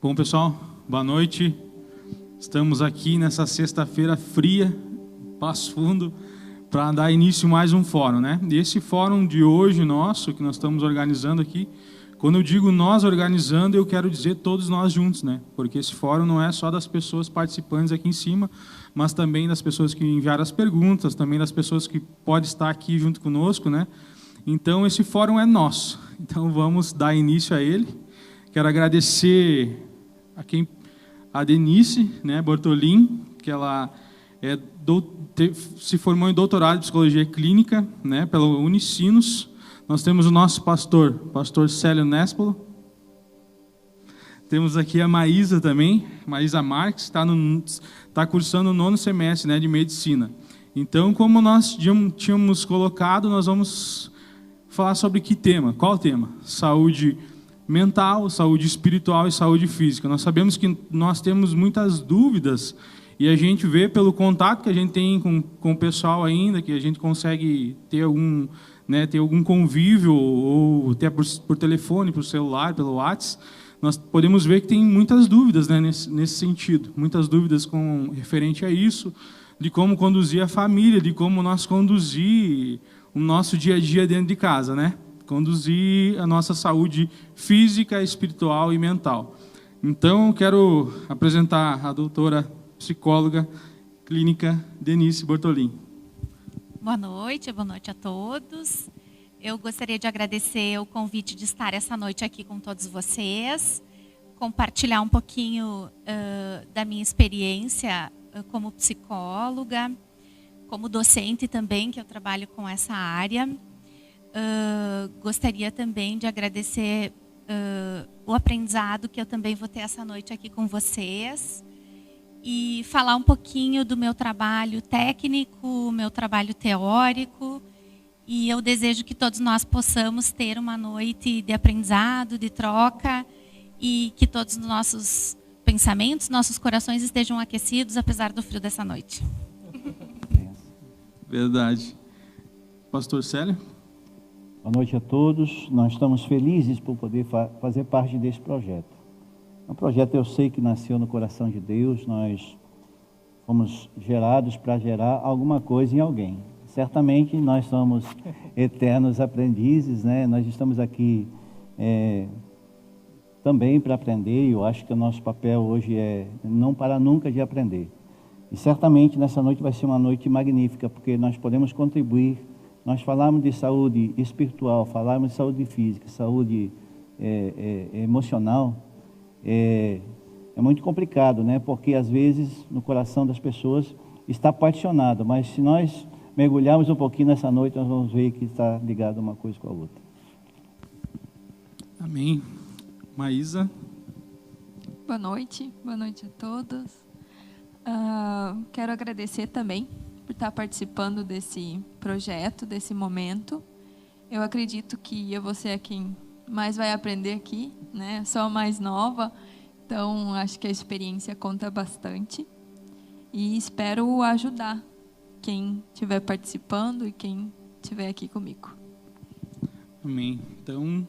Bom, pessoal, boa noite. Estamos aqui nessa sexta-feira fria, Passo Fundo, para dar início a mais um fórum, né? E esse fórum de hoje nosso, que nós estamos organizando aqui, quando eu digo nós organizando, eu quero dizer todos nós juntos, né? Porque esse fórum não é só das pessoas participantes aqui em cima, mas também das pessoas que enviaram as perguntas, também das pessoas que podem estar aqui junto conosco, né? Então, esse fórum é nosso. Então, vamos dar início a ele. Quero agradecer a Denise, né, Bortolin, que ela se formou em doutorado em psicologia clínica, né, pela Unicinos. Nós temos o nosso pastor Célio Nespolo. Temos aqui a Maísa também, Maísa Marques, está cursando o 9º semestre, né, de medicina. Então, como nós tínhamos colocado, nós vamos falar sobre que tema? Qual tema? Saúde mental, saúde espiritual e saúde física. Nós sabemos que nós temos muitas dúvidas e a gente vê pelo contato que a gente tem com o pessoal ainda, que a gente consegue ter algum convívio ou até por telefone, por celular, pelo WhatsApp, nós podemos ver que tem muitas dúvidas, né, nesse sentido. Muitas dúvidas referente a isso, de como conduzir a família, de como nós conduzir o nosso dia a dia dentro de casa, né? Conduzir a nossa saúde física, espiritual e mental. Então, quero apresentar a doutora psicóloga clínica Denise Bortolin. Boa noite a todos. Eu gostaria de agradecer o convite de estar essa noite aqui com todos vocês, compartilhar um pouquinho da minha experiência como psicóloga, como docente também, que eu trabalho com essa área. Gostaria também de agradecer o aprendizado que eu também vou ter essa noite aqui com vocês e falar um pouquinho do meu trabalho técnico, meu trabalho teórico, e eu desejo que todos nós possamos ter uma noite de aprendizado, de troca, e que todos os nossos pensamentos, nossos corações estejam aquecidos apesar do frio dessa noite. Verdade. Pastor Célio? Boa noite a todos. Nós estamos felizes por poder fazer parte desse projeto. É um projeto, eu sei, que nasceu no coração de Deus. Nós fomos gerados para gerar alguma coisa em alguém. Certamente nós somos eternos aprendizes, né? Nós estamos aqui também para aprender. Eu acho que o nosso papel hoje é não parar nunca de aprender. E certamente nessa noite vai ser uma noite magnífica, porque nós podemos contribuir. Nós falamos de saúde espiritual, falamos de saúde física, saúde emocional. É muito complicado, né? Porque às vezes no coração das pessoas está apaixonado, mas se nós mergulharmos um pouquinho nessa noite, nós vamos ver que está ligado uma coisa com a outra. Amém. Maísa? Boa noite a todos. Quero agradecer também por estar participando desse projeto, desse momento. Eu acredito que eu vou ser quem mais vai aprender aqui, né? Sou a mais nova, então acho que a experiência conta bastante. E espero ajudar quem estiver participando e quem estiver aqui comigo. Amém. Então,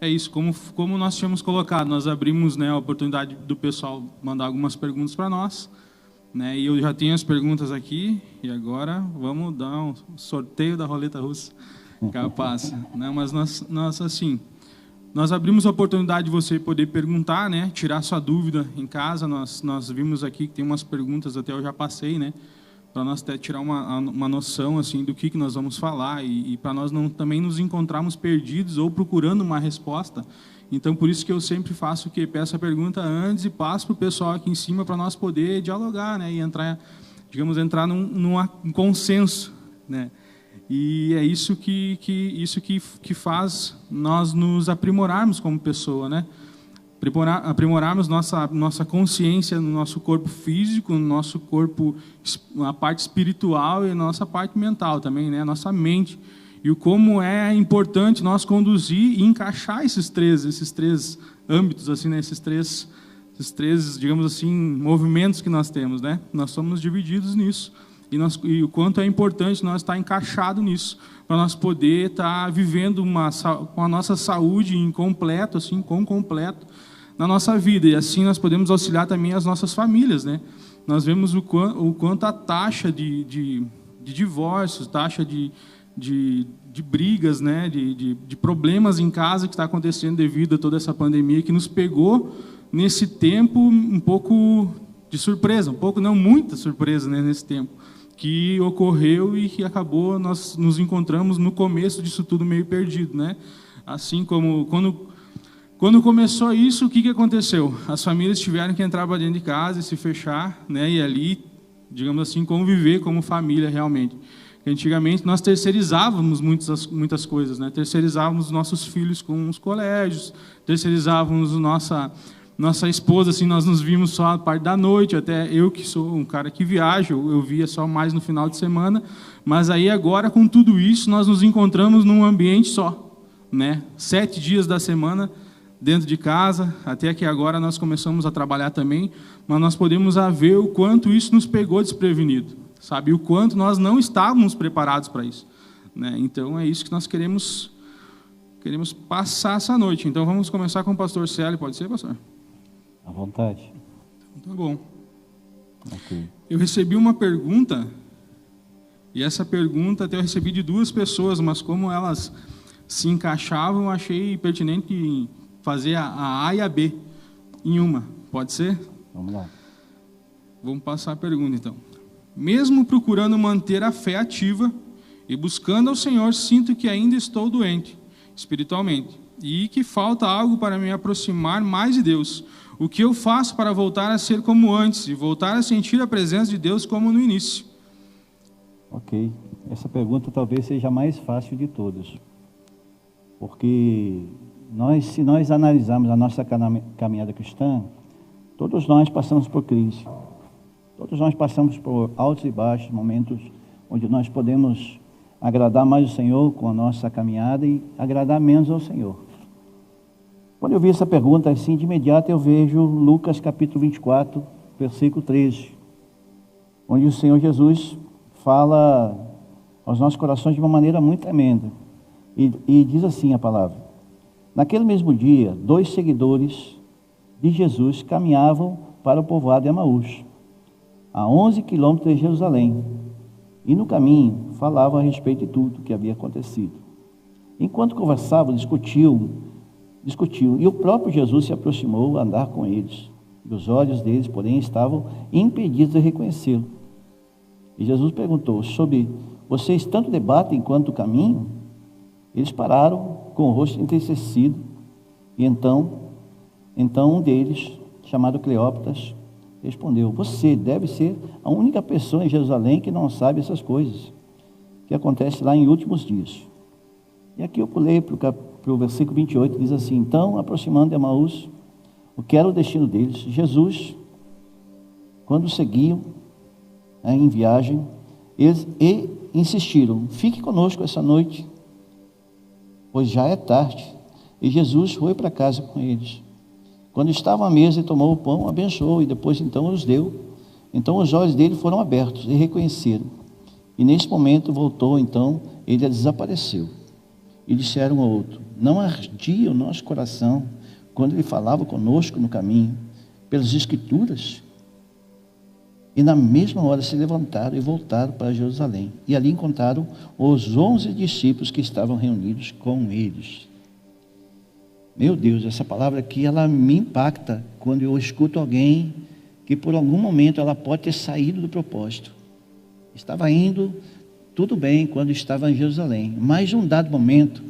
é isso. Como nós tínhamos colocado, nós abrimos, né, a oportunidade do pessoal mandar algumas perguntas para nós. Né, e eu já tenho as perguntas aqui, e agora vamos dar um sorteio da roleta russa. Capaz. Né, mas nós abrimos a oportunidade de você poder perguntar, né, tirar sua dúvida em casa. Nós vimos aqui que tem umas perguntas, até eu já passei, né, para nós até tirar uma noção assim, do que nós vamos falar e para nós também nos encontrarmos perdidos ou procurando uma resposta. Então, por isso que eu sempre faço peço a pergunta antes e passo para o pessoal aqui em cima para nós poder dialogar, né, e entrar num consenso, né? E é isso que faz nós nos aprimorarmos como pessoa, né? Aprimorarmos nossa consciência no nosso corpo físico, no nosso corpo, a parte espiritual e a nossa parte mental também, né? A nossa mente. E como é importante nós conduzir e encaixar esses três âmbitos, assim, né? esses três, digamos assim, movimentos que nós temos, né? Nós somos divididos nisso. E o quanto é importante nós estar encaixado nisso, para nós poder estar vivendo com a nossa saúde em completo, assim, com completo, na nossa vida, e assim nós podemos auxiliar também as nossas famílias, né? Nós vemos o quanto a taxa de divórcios, taxa de brigas, né? de problemas em casa que está acontecendo devido a toda essa pandemia, que nos pegou nesse tempo um pouco de surpresa, um pouco, não, muita surpresa, né, nesse tempo, que ocorreu e que acabou, nós nos encontramos no começo disso tudo meio perdido, né? Assim como quando começou isso, o que aconteceu? As famílias tiveram que entrar para dentro de casa e se fechar, né? E ali, digamos assim, conviver como família realmente. Antigamente nós terceirizávamos muitas coisas, né? Terceirizávamos nossos filhos com os colégios, terceirizávamos nossa esposa, assim, nós nos vimos só a parte da noite, até eu que sou um cara que viaja, eu via só mais no final de semana, mas aí agora com tudo isso nós nos encontramos num ambiente só, né? 7 dias da semana dentro de casa, até que agora nós começamos a trabalhar também, mas nós podemos ver o quanto isso nos pegou desprevenido, sabe? O quanto nós não estávamos preparados para isso, né? Então é isso que nós queremos passar essa noite. Então vamos começar com o pastor Célio, pode ser, pastor? À vontade. Então, tá bom. Okay. Eu recebi uma pergunta, e essa pergunta até eu recebi de 2 pessoas, mas como elas se encaixavam, eu achei pertinente fazer a A e a B em uma. Pode ser? Vamos lá. Vamos passar a pergunta, então. Mesmo procurando manter a fé ativa e buscando ao Senhor, sinto que ainda estou doente, espiritualmente, e que falta algo para me aproximar mais de Deus. O que eu faço para voltar a ser como antes e voltar a sentir a presença de Deus como no início? Ok. Essa pergunta talvez seja a mais fácil de todas. Porque se nós analisarmos a nossa caminhada cristã, todos nós passamos por crise. Todos nós passamos por altos e baixos, momentos onde nós podemos agradar mais o Senhor com a nossa caminhada e agradar menos ao Senhor. Quando eu vi essa pergunta, assim, de imediato eu vejo Lucas capítulo 24, versículo 13, onde o Senhor Jesus fala aos nossos corações de uma maneira muito tremenda. E diz assim a palavra: naquele mesmo dia, 2 seguidores de Jesus caminhavam para o povoado de Emaús, a 11 quilômetros de Jerusalém, e no caminho falavam a respeito de tudo o que havia acontecido. Enquanto conversavam, discutiam, e o próprio Jesus se aproximou a andar com eles. E os olhos deles, porém, estavam impedidos de reconhecê-lo. E Jesus perguntou: sobre vocês tanto debatem enquanto caminham? Eles pararam com o rosto entristecido. E então um deles, chamado Cleópatas, respondeu: você deve ser a única pessoa em Jerusalém que não sabe essas coisas, que acontece lá em últimos dias. E aqui eu pulei para o versículo 28, diz assim: então, aproximando de Emaús, o que era o destino deles, Jesus, quando seguiam em viagem, eles insistiram: fique conosco essa noite, pois já é tarde. E Jesus foi para casa com eles. Quando estavam à mesa, ele tomou o pão, abençoou e depois então os deu. Então os olhos dele foram abertos e reconheceram. E nesse momento voltou, então ele desapareceu. E disseram ao outro: não ardia o nosso coração quando ele falava conosco no caminho, pelas Escrituras? E na mesma hora se levantaram e voltaram para Jerusalém. E ali encontraram os 11 discípulos que estavam reunidos com eles. Meu Deus, essa palavra aqui, ela me impacta quando eu escuto alguém que por algum momento ela pode ter saído do propósito. Estava indo tudo bem quando estava em Jerusalém, mas num dado momento,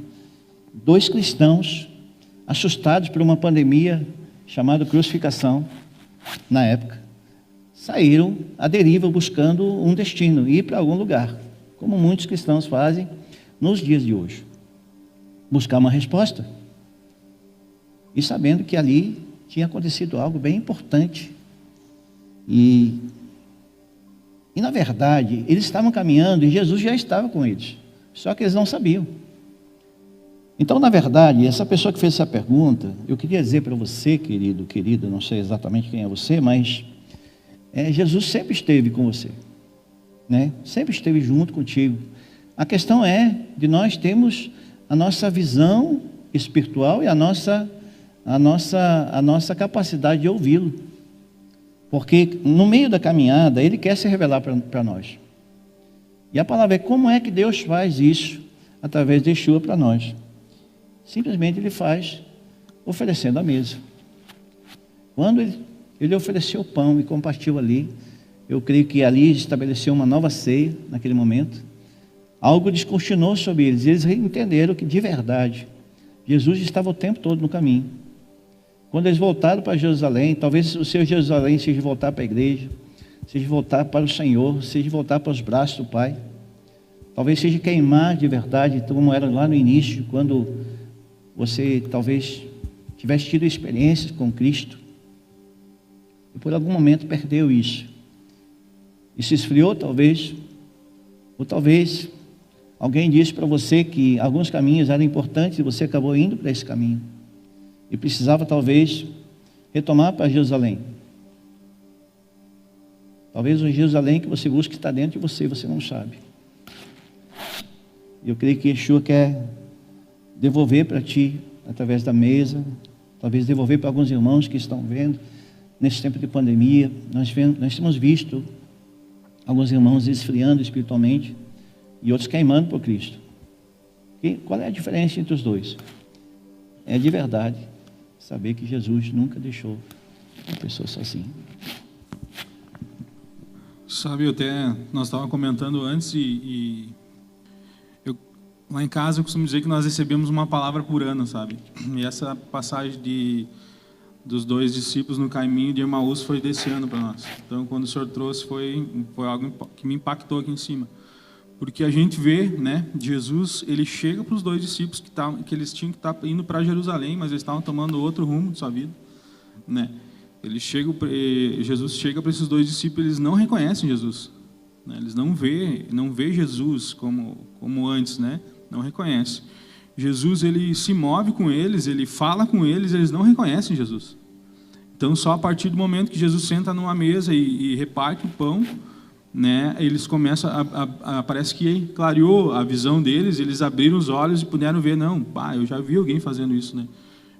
2 cristãos, assustados por uma pandemia chamada crucificação, na época, saíram à deriva buscando um destino, ir para algum lugar, como muitos cristãos fazem nos dias de hoje. Buscar uma resposta. E sabendo que ali tinha acontecido algo bem importante. E na verdade, eles estavam caminhando e Jesus já estava com eles. Só que eles não sabiam. Então, na verdade, essa pessoa que fez essa pergunta, eu queria dizer para você, querido, não sei exatamente quem é você, mas Jesus sempre esteve com você, né? Sempre esteve junto contigo. A questão é de nós termos a nossa visão espiritual e a nossa a nossa capacidade de ouvi-lo. Porque no meio da caminhada, Ele quer se revelar para nós. E a palavra é: como é que Deus faz isso através de Yeshua para nós? Simplesmente Ele faz oferecendo a mesa. Quando ele ofereceu o pão e compartilhou ali, eu creio que ali estabeleceu uma nova ceia naquele momento. Algo descortinou sobre eles. Eles entenderam que, de verdade, Jesus estava o tempo todo no caminho. Quando eles voltaram para Jerusalém, talvez o seu Jerusalém seja voltar para a igreja, seja voltar para o Senhor, seja voltar para os braços do Pai. Talvez seja queimar de verdade, como era lá no início, quando você talvez tivesse tido experiências com Cristo e por algum momento perdeu isso. E se esfriou talvez, ou talvez alguém disse para você que alguns caminhos eram importantes e você acabou indo para esse caminho. E precisava talvez retomar para Jerusalém. Talvez o Jerusalém que você busca está dentro de você, você não sabe. Eu creio que Yeshua quer devolver para ti, através da mesa, talvez devolver para alguns irmãos que estão vendo, nesse tempo de pandemia. Nós temos visto alguns irmãos esfriando espiritualmente e outros queimando por Cristo. E qual é a diferença entre os dois? É de verdade saber que Jesus nunca deixou uma pessoa sozinha. Sabe, nós estávamos comentando antes lá em casa eu costumo dizer que nós recebemos uma palavra por ano, sabe? E essa passagem dos 2 discípulos no caminho de Emaús foi desse ano para nós. Então, quando o Senhor trouxe, foi algo que me impactou aqui em cima. Porque a gente vê, né, Jesus, ele chega para os 2 discípulos que eles tinham que estar indo para Jerusalém, mas eles estavam tomando outro rumo de sua vida, né? Jesus chega para esses 2 discípulos, eles não reconhecem Jesus, né? Eles não vê Jesus como antes, né? Não reconhece. Jesus, ele se move com eles, ele fala com eles, eles não reconhecem Jesus. Então, só a partir do momento que Jesus senta numa mesa e reparte o pão, né, eles começam parece que clareou a visão deles, eles abriram os olhos e puderam ver, não, eu já vi alguém fazendo isso, né?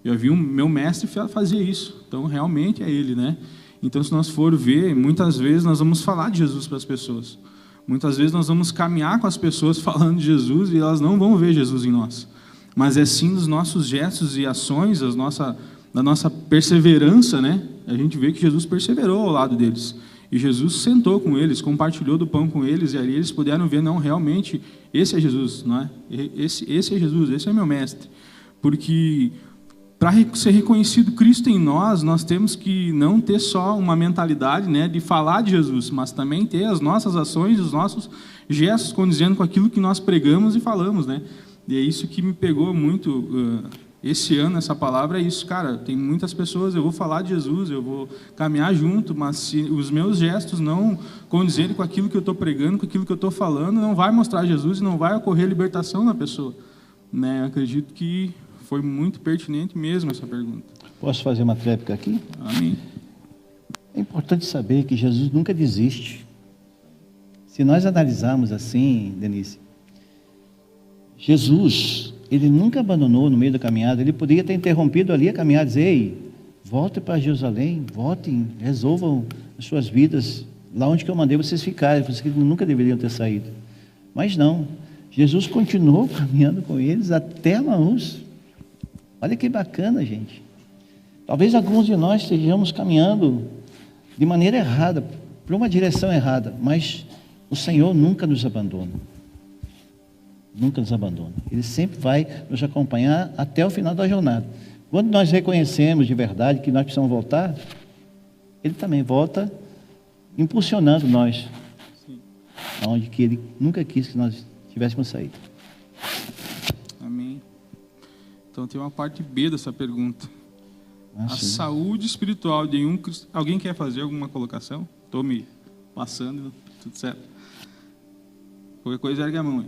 Eu já vi meu mestre fazer isso, então realmente é ele, né? Então, se nós for ver, muitas vezes nós vamos falar de Jesus para as pessoas. Muitas vezes nós vamos caminhar com as pessoas falando de Jesus e elas não vão ver Jesus em nós. Mas é sim dos nossos gestos e ações, da nossa perseverança, né? A gente vê que Jesus perseverou ao lado deles. E Jesus sentou com eles, compartilhou do pão com eles, e ali eles puderam ver, não, realmente, esse é Jesus, não é? Esse é Jesus, esse é meu mestre. Porque para ser reconhecido Cristo em nós, nós temos que não ter só uma mentalidade, né, de falar de Jesus, mas também ter as nossas ações, os nossos gestos condizendo com aquilo que nós pregamos e falamos, né? E é isso que me pegou muito esse ano, essa palavra é isso, cara. Tem muitas pessoas, eu vou falar de Jesus, eu vou caminhar junto, mas se os meus gestos não condizerem com aquilo que eu estou pregando, com aquilo que eu estou falando, não vai mostrar Jesus e não vai ocorrer libertação na pessoa, né? Eu acredito que foi muito pertinente mesmo essa pergunta. Posso fazer uma tréplica aqui? Amém. É importante saber que Jesus nunca desiste. Se nós analisarmos assim, Denise, Jesus, ele nunca abandonou no meio da caminhada. Ele poderia ter interrompido ali a caminhada e dizer, ei, voltem para Jerusalém, voltem, resolvam as suas vidas lá onde que eu mandei vocês ficarem, vocês nunca deveriam ter saído. Mas não, Jesus continuou caminhando com eles até Emaús. Olha que bacana, gente. Talvez alguns de nós estejamos caminhando de maneira errada, para uma direção errada, mas o Senhor nunca nos abandona. Nunca nos abandona. Ele sempre vai nos acompanhar até o final da jornada. Quando nós reconhecemos de verdade que nós precisamos voltar, Ele também volta impulsionando nós, aonde que Ele nunca quis que nós tivéssemos saído. Amém. Então tem uma parte B dessa pergunta. A Sim. saúde espiritual de um cristão. Alguém quer fazer alguma colocação? Estou me passando, tudo certo. Qualquer coisa, ergue a mão aí.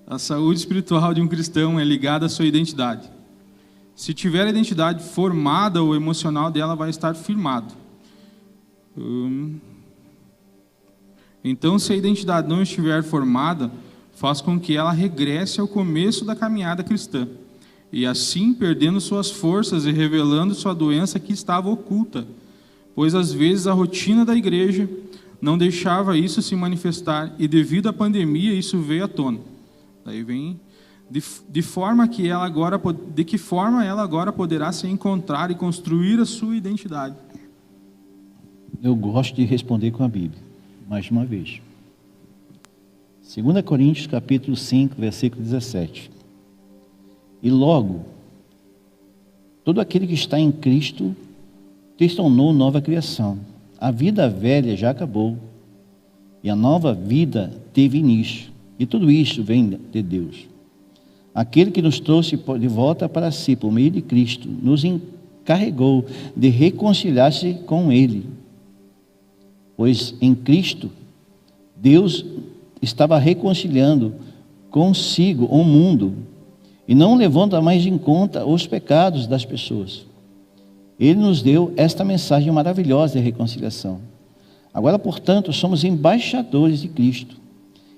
A saúde espiritual de um cristão é ligada à sua identidade. Se tiver a identidade formada, o emocional dela vai estar firmado. Então, se a identidade não estiver formada, faz com que ela regresse ao começo da caminhada cristã. e assim perdendo suas forças e revelando sua doença que estava oculta, pois às vezes a rotina da igreja não deixava isso se manifestar, e devido à pandemia isso veio à tona. Daí vem de que forma ela agora poderá se encontrar e construir a sua identidade. Eu gosto de responder com a Bíblia, mais uma vez. 2 Coríntios capítulo 5, versículo 17. E logo, todo aquele que está em Cristo se tornou nova criação. A vida velha já acabou e a nova vida teve início. E tudo isso vem de Deus. Aquele que nos trouxe de volta para si por meio de Cristo, nos encarregou de reconciliar-se com Ele. Pois em Cristo, Deus estava reconciliando consigo o mundo e não levando mais em conta os pecados das pessoas. Ele nos deu esta mensagem maravilhosa de reconciliação. Agora, portanto, somos embaixadores de Cristo.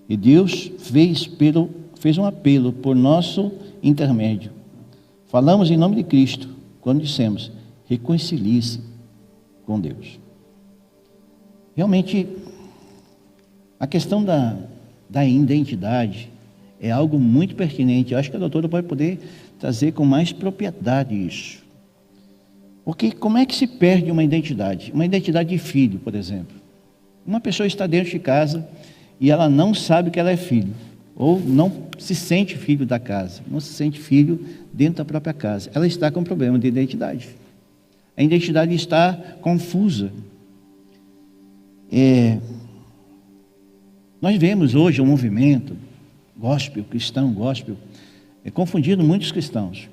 E Deus fez um apelo por nosso intermédio. Falamos em nome de Cristo quando dissemos: reconcilie-se com Deus. Realmente, a questão da identidade é algo muito pertinente. Eu acho que a doutora pode poder trazer com mais propriedade isso. Porque como é que se perde uma identidade? Uma identidade de filho, por exemplo. Uma pessoa está dentro de casa e ela não sabe que ela é filho, ou não se sente filho da casa, não se sente filho dentro da própria casa. Ela está com problema de identidade. A identidade está confusa. Nós vemos hoje um movimento cristão gospel, confundindo muitos cristãos.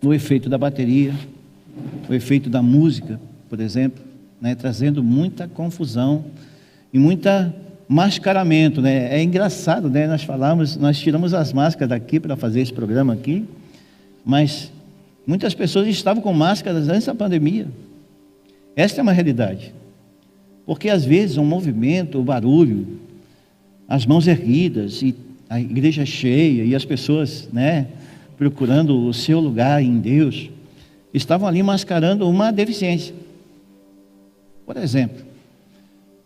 O efeito da bateria, o efeito da música, por exemplo, trazendo muita confusão e muita mascaramento, É engraçado, nós tiramos as máscaras daqui para fazer esse programa aqui, mas muitas pessoas estavam com máscaras antes da pandemia. Esta é uma realidade. Porque às vezes um movimento, o barulho, as mãos erguidas e a igreja cheia e as pessoas, procurando o seu lugar em Deus, estavam ali mascarando uma deficiência. Por exemplo,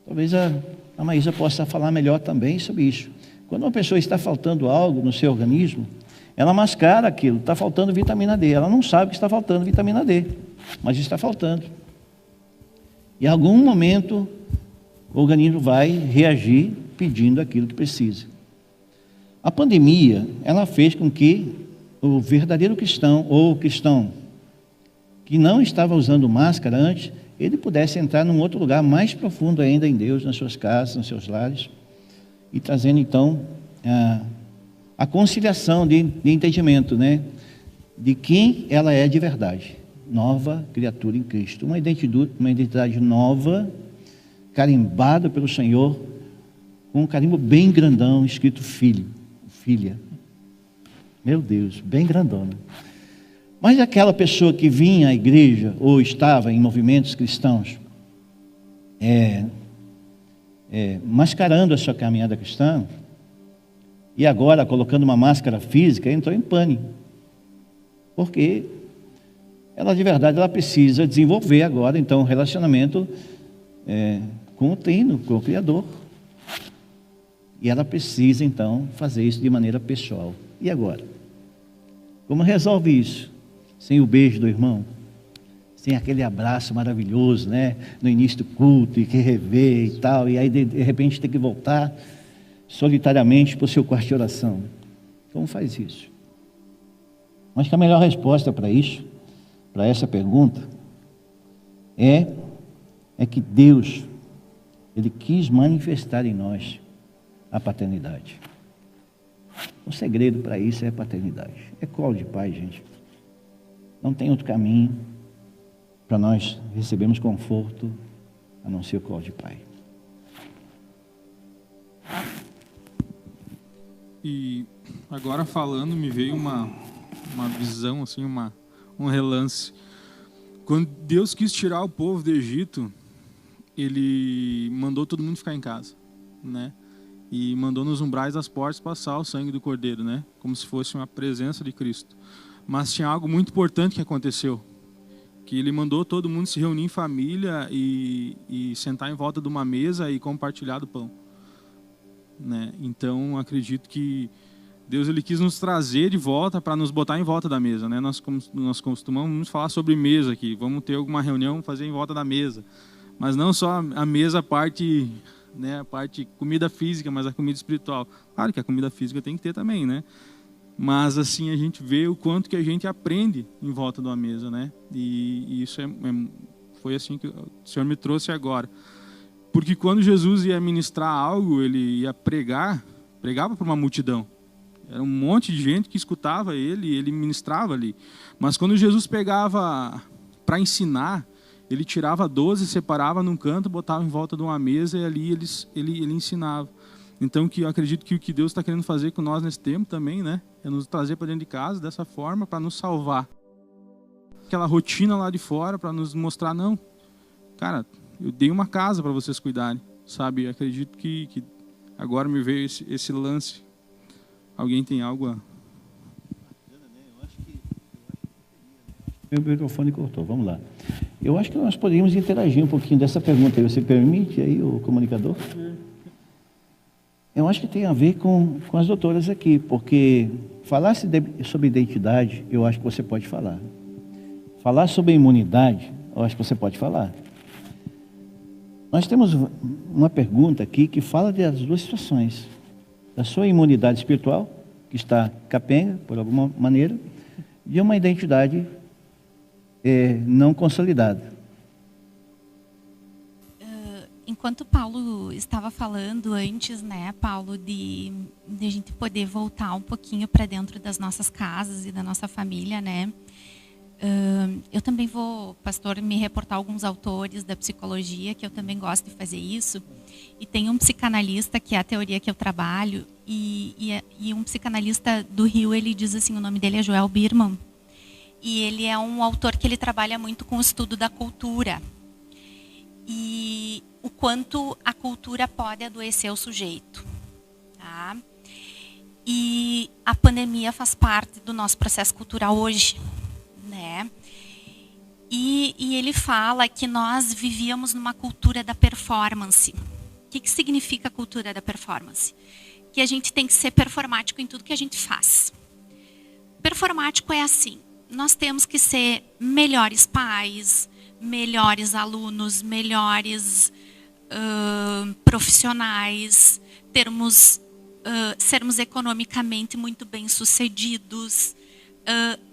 talvez a Maísa possa falar melhor também sobre isso. Quando uma pessoa está faltando algo no seu organismo, ela mascara aquilo, está faltando vitamina D. Ela não sabe que está faltando vitamina D, mas está faltando. Em algum momento, o organismo vai reagir pedindo aquilo que precisa. A pandemia, ela fez com que o verdadeiro cristão, ou o cristão que não estava usando máscara antes, ele pudesse entrar num outro lugar mais profundo ainda em Deus, nas suas casas, nos seus lares, e trazendo então a conciliação de entendimento, de quem ela é de verdade. Nova criatura em Cristo, uma identidade nova, carimbada pelo Senhor, com um carimbo bem grandão, escrito filho, filha. Meu Deus, bem grandona. Mas aquela pessoa que vinha à igreja, ou estava em movimentos cristãos, mascarando a sua caminhada cristã, e agora colocando uma máscara física, entrou em pânico. Porque ela de verdade ela precisa desenvolver agora então um relacionamento com o Trino, com o Criador. E ela precisa então fazer isso de maneira pessoal. E agora? Como resolve isso? Sem o beijo do irmão? Sem aquele abraço maravilhoso, no início do culto, e que revê e tal, e aí de repente tem que voltar solitariamente para o seu quarto de oração. Como faz isso? Acho que a melhor resposta para isso, para essa pergunta, é que Deus, Ele quis manifestar em nós a paternidade. O segredo para isso é a paternidade. É colo de pai, gente. Não tem outro caminho para nós recebermos conforto a não ser o colo de pai. E agora falando, me veio uma visão, assim, um relance. Quando Deus quis tirar o povo do Egito, Ele mandou todo mundo ficar em casa, E mandou nos umbrais das portas passar o sangue do Cordeiro, como se fosse uma presença de Cristo. Mas tinha algo muito importante que aconteceu, que ele mandou todo mundo se reunir em família e sentar em volta de uma mesa e compartilhar do pão, né? Então, acredito que Deus ele quis nos trazer de volta para nos botar em volta da mesa, né? Nós costumamos falar sobre mesa aqui, vamos ter alguma reunião, fazer em volta da mesa, mas não só a mesa, a parte, né, a parte comida física, mas a comida espiritual. Claro que a comida física tem que ter também, né? Mas assim a gente vê o quanto que a gente aprende em volta de uma mesa, né? E isso foi assim que o Senhor me trouxe agora. Porque quando Jesus ia ministrar algo, ele ia pregava para uma multidão. Era um monte de gente que escutava ele e ele ministrava ali. Mas quando Jesus pegava para ensinar, ele tirava 12, separava num canto, botava em volta de uma mesa e ali ele ensinava. Então, eu acredito que o que Deus está querendo fazer com nós nesse tempo também, né, é nos trazer para dentro de casa dessa forma, para nos salvar. Aquela rotina lá de fora, para nos mostrar, não, cara, eu dei uma casa para vocês cuidarem, sabe? Eu acredito que agora me veio esse lance. Alguém tem algo a... Meu microfone cortou, vamos lá. Eu acho que nós poderíamos interagir um pouquinho dessa pergunta aí. Você permite aí, o comunicador? Eu acho que tem a ver com as doutoras aqui, porque falar sobre identidade, eu acho que você pode falar. Falar sobre imunidade, eu acho que você pode falar. Nós temos uma pergunta aqui que fala das duas situações. Da sua imunidade espiritual, que está capenga, por alguma maneira, de uma identidade não consolidada. Enquanto Paulo estava falando antes, né, Paulo, de a gente poder voltar um pouquinho para dentro das nossas casas e da nossa família, né? Eu também vou, pastor, me reportar alguns autores da psicologia, que eu também gosto de fazer isso. E tem um psicanalista, que é a teoria que eu trabalho, e um psicanalista do Rio, ele diz assim, o nome dele é Joel Birman, e ele é um autor que ele trabalha muito com o estudo da cultura. E o quanto a cultura pode adoecer o sujeito. Tá? E a pandemia faz parte do nosso processo cultural hoje. Né? E ele fala que nós vivíamos numa cultura da performance. O que significa a cultura da performance? Que a gente tem que ser performático em tudo que a gente faz. Performático é assim, nós temos que ser melhores pais, melhores alunos, melhores profissionais, sermos economicamente muito bem-sucedidos.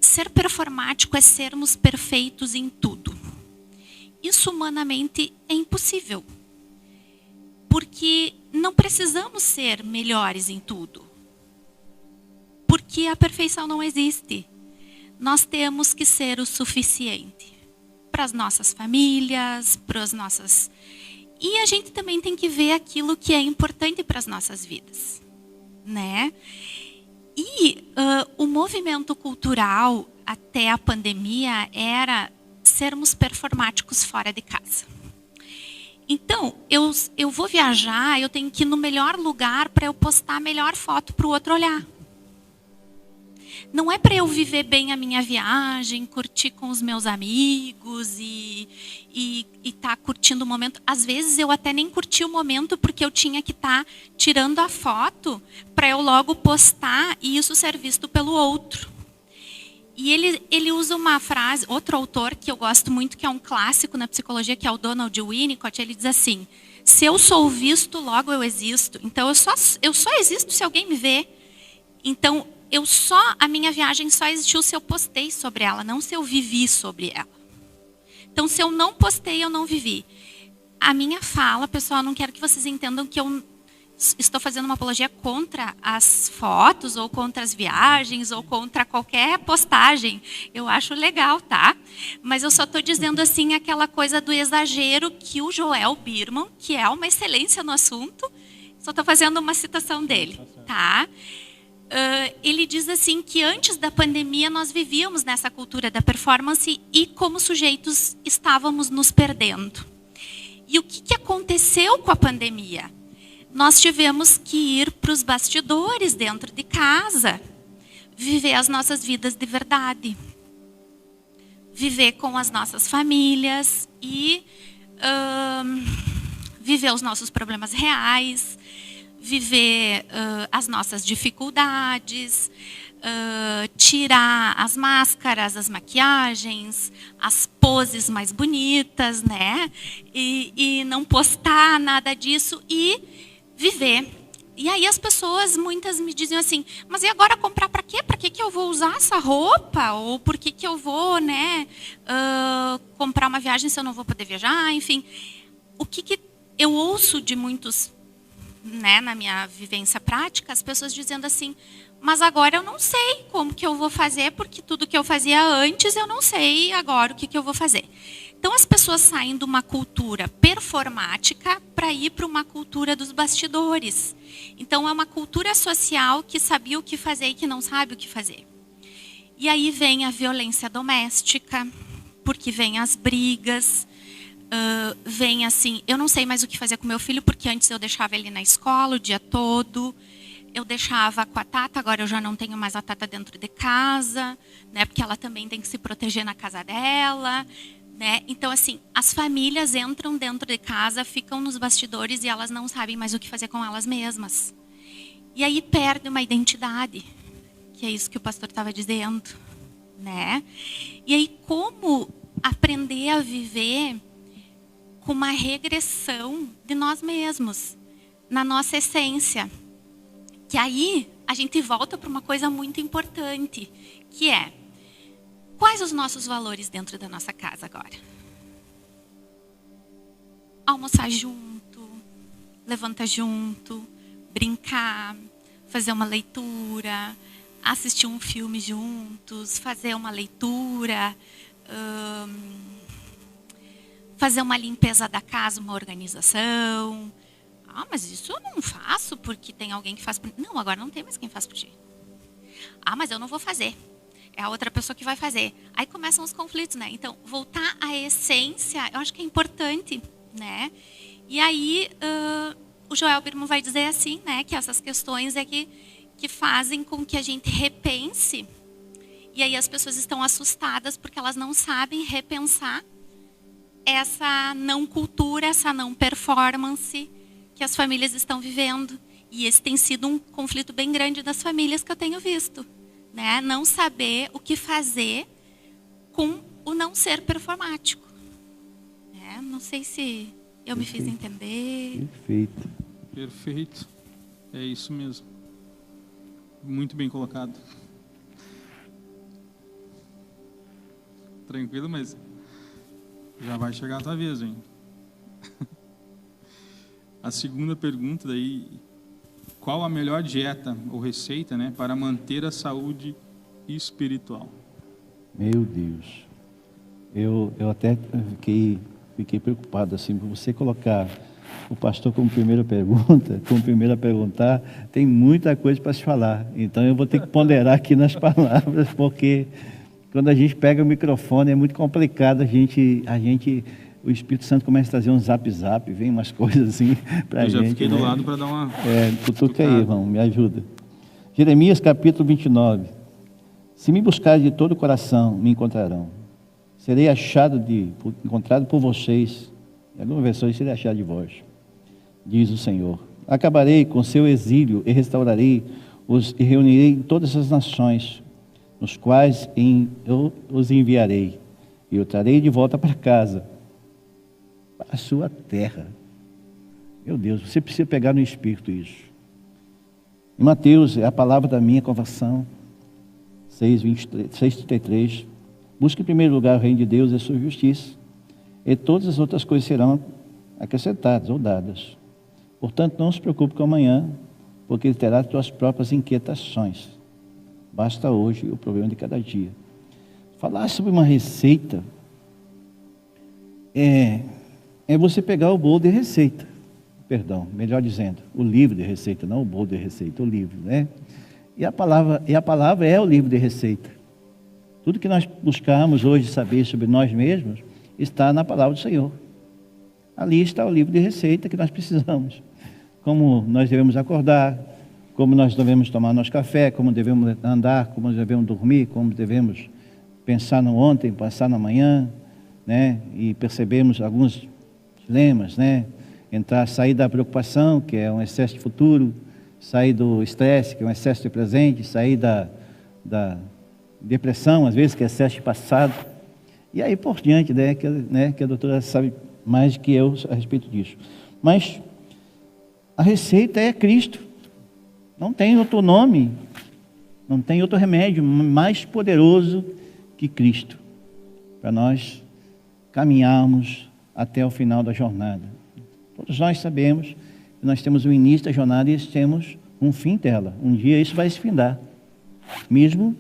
Ser performático é sermos perfeitos em tudo. Isso humanamente é impossível. Porque não precisamos ser melhores em tudo. Porque a perfeição não existe. Nós temos que ser o suficiente para as nossas famílias, para as nossas... E a gente também tem que ver aquilo que é importante para as nossas vidas, né? E o movimento cultural até a pandemia era sermos performáticos fora de casa. Então, eu vou viajar, eu tenho que ir no melhor lugar para eu postar a melhor foto para o outro olhar. Não é para eu viver bem a minha viagem, curtir com os meus amigos e estar curtindo o momento. Às vezes eu até nem curti o momento porque eu tinha que estar tirando a foto para eu logo postar e isso ser visto pelo outro. E ele usa uma frase, outro autor que eu gosto muito, que é um clássico na psicologia, que é o Donald Winnicott, ele diz assim, se eu sou visto, logo eu existo. Então eu só existo se alguém me vê. Então a minha viagem só existiu se eu postei sobre ela, não se eu vivi sobre ela. Então, se eu não postei, eu não vivi. A minha fala, pessoal, eu não quero que vocês entendam que eu estou fazendo uma apologia contra as fotos, ou contra as viagens, ou contra qualquer postagem. Eu acho legal, tá? Mas eu só estou dizendo, assim, aquela coisa do exagero que o Joel Birman, que é uma excelência no assunto, só estou fazendo uma citação dele, tá? Ele diz assim que antes da pandemia nós vivíamos nessa cultura da performance e como sujeitos estávamos nos perdendo. E o que aconteceu com a pandemia? Nós tivemos que ir para os bastidores dentro de casa, viver as nossas vidas de verdade. Viver com as nossas famílias e viver os nossos problemas reais, viver as nossas dificuldades, tirar as máscaras, as maquiagens, as poses mais bonitas, né? E não postar nada disso e viver. E aí as pessoas, muitas me diziam assim, mas e agora comprar para quê? Para que eu vou usar essa roupa? Ou por que eu vou, né, comprar uma viagem se eu não vou poder viajar? Enfim, o que eu ouço de muitos, né, na minha vivência prática, as pessoas dizendo assim, mas agora eu não sei como que eu vou fazer, porque tudo que eu fazia antes eu não sei agora o que eu vou fazer. Então as pessoas saem de uma cultura performática para ir para uma cultura dos bastidores. Então é uma cultura social que sabia o que fazer e que não sabe o que fazer. E aí vem a violência doméstica, porque vem as brigas, vem assim, eu não sei mais o que fazer com meu filho, porque antes eu deixava ele na escola o dia todo, eu deixava com a Tata, agora eu já não tenho mais a Tata dentro de casa, né, porque ela também tem que se proteger na casa dela, né? Então, assim, as famílias entram dentro de casa, ficam nos bastidores e elas não sabem mais o que fazer com elas mesmas. E aí perde uma identidade, que é isso que o pastor estava dizendo, né? E aí como aprender a viver com uma regressão de nós mesmos, na nossa essência. Que aí a gente volta para uma coisa muito importante, que é, quais os nossos valores dentro da nossa casa agora? Almoçar junto, levanta junto, brincar, fazer uma leitura, assistir um filme juntos, fazer uma leitura, fazer uma limpeza da casa, uma organização. Ah, mas isso eu não faço porque tem alguém que faz por mim. Não, agora não tem mais quem faz por ti. Ah, mas eu não vou fazer. É a outra pessoa que vai fazer. Aí começam os conflitos, né? Então, voltar à essência, eu acho que é importante, né? E aí, o Joel Birman vai dizer assim, né? Que essas questões é que fazem com que a gente repense. E aí as pessoas estão assustadas porque elas não sabem repensar essa não cultura, essa não performance que as famílias estão vivendo. E esse tem sido um conflito bem grande das famílias que eu tenho visto, né? Não saber o que fazer com o não ser performático. Não sei se eu me fiz entender. Perfeito. Perfeito. É isso mesmo. Muito bem colocado. Tranquilo, mas já vai chegar a tua vez, hein? A segunda pergunta daí, qual a melhor dieta ou receita, né, para manter a saúde espiritual? Meu Deus. Eu até fiquei preocupado assim, por você colocar o pastor como primeira pergunta, tem muita coisa para se falar. Então eu vou ter que ponderar aqui nas palavras, porque quando a gente pega o microfone é muito complicado, o Espírito Santo começa a trazer um zap, vem umas coisas assim para a gente. Eu já fiquei do né? lado para dar uma... Cutuca aí, irmão, me ajuda. Jeremias capítulo 29. Se me buscarem de todo o coração, me encontrarão. Serei encontrado por vocês. Em algumas versões, serei achado de vós, diz o Senhor. Acabarei com seu exílio e restaurarei-os e reunirei todas as nações, nos quais eu os enviarei. E eu trarei de volta para casa, para a sua terra. Meu Deus, você precisa pegar no Espírito isso. Em Mateus, é a palavra da minha conversão, 6:33. Busque em primeiro lugar o reino de Deus e a sua justiça, e todas as outras coisas serão acrescentadas ou dadas. Portanto, não se preocupe com amanhã, porque ele terá as suas próprias inquietações. Basta hoje o problema de cada dia. Falar sobre uma receita é você pegar o bolo de receita. Perdão, melhor dizendo, o livro de receita, não o bolo de receita, o livro, né? E a palavra é o livro de receita. Tudo que nós buscamos hoje saber sobre nós mesmos está na palavra do Senhor. Ali está o livro de receita que nós precisamos. Como nós devemos acordar, como nós devemos tomar nosso café, como devemos andar, como devemos dormir, como devemos pensar no ontem, passar no amanhã, né? E percebemos alguns dilemas, né? Sair da preocupação, que é um excesso de futuro, sair do estresse, que é um excesso de presente, sair da depressão, às vezes, que é excesso de passado, e aí por diante, que a doutora sabe mais que eu a respeito disso. Mas a receita é Cristo, não tem outro nome, não tem outro remédio mais poderoso que Cristo, para nós caminharmos até o final da jornada. Todos nós sabemos que nós temos o início da jornada e temos um fim dela. Um dia isso vai se findar, mesmo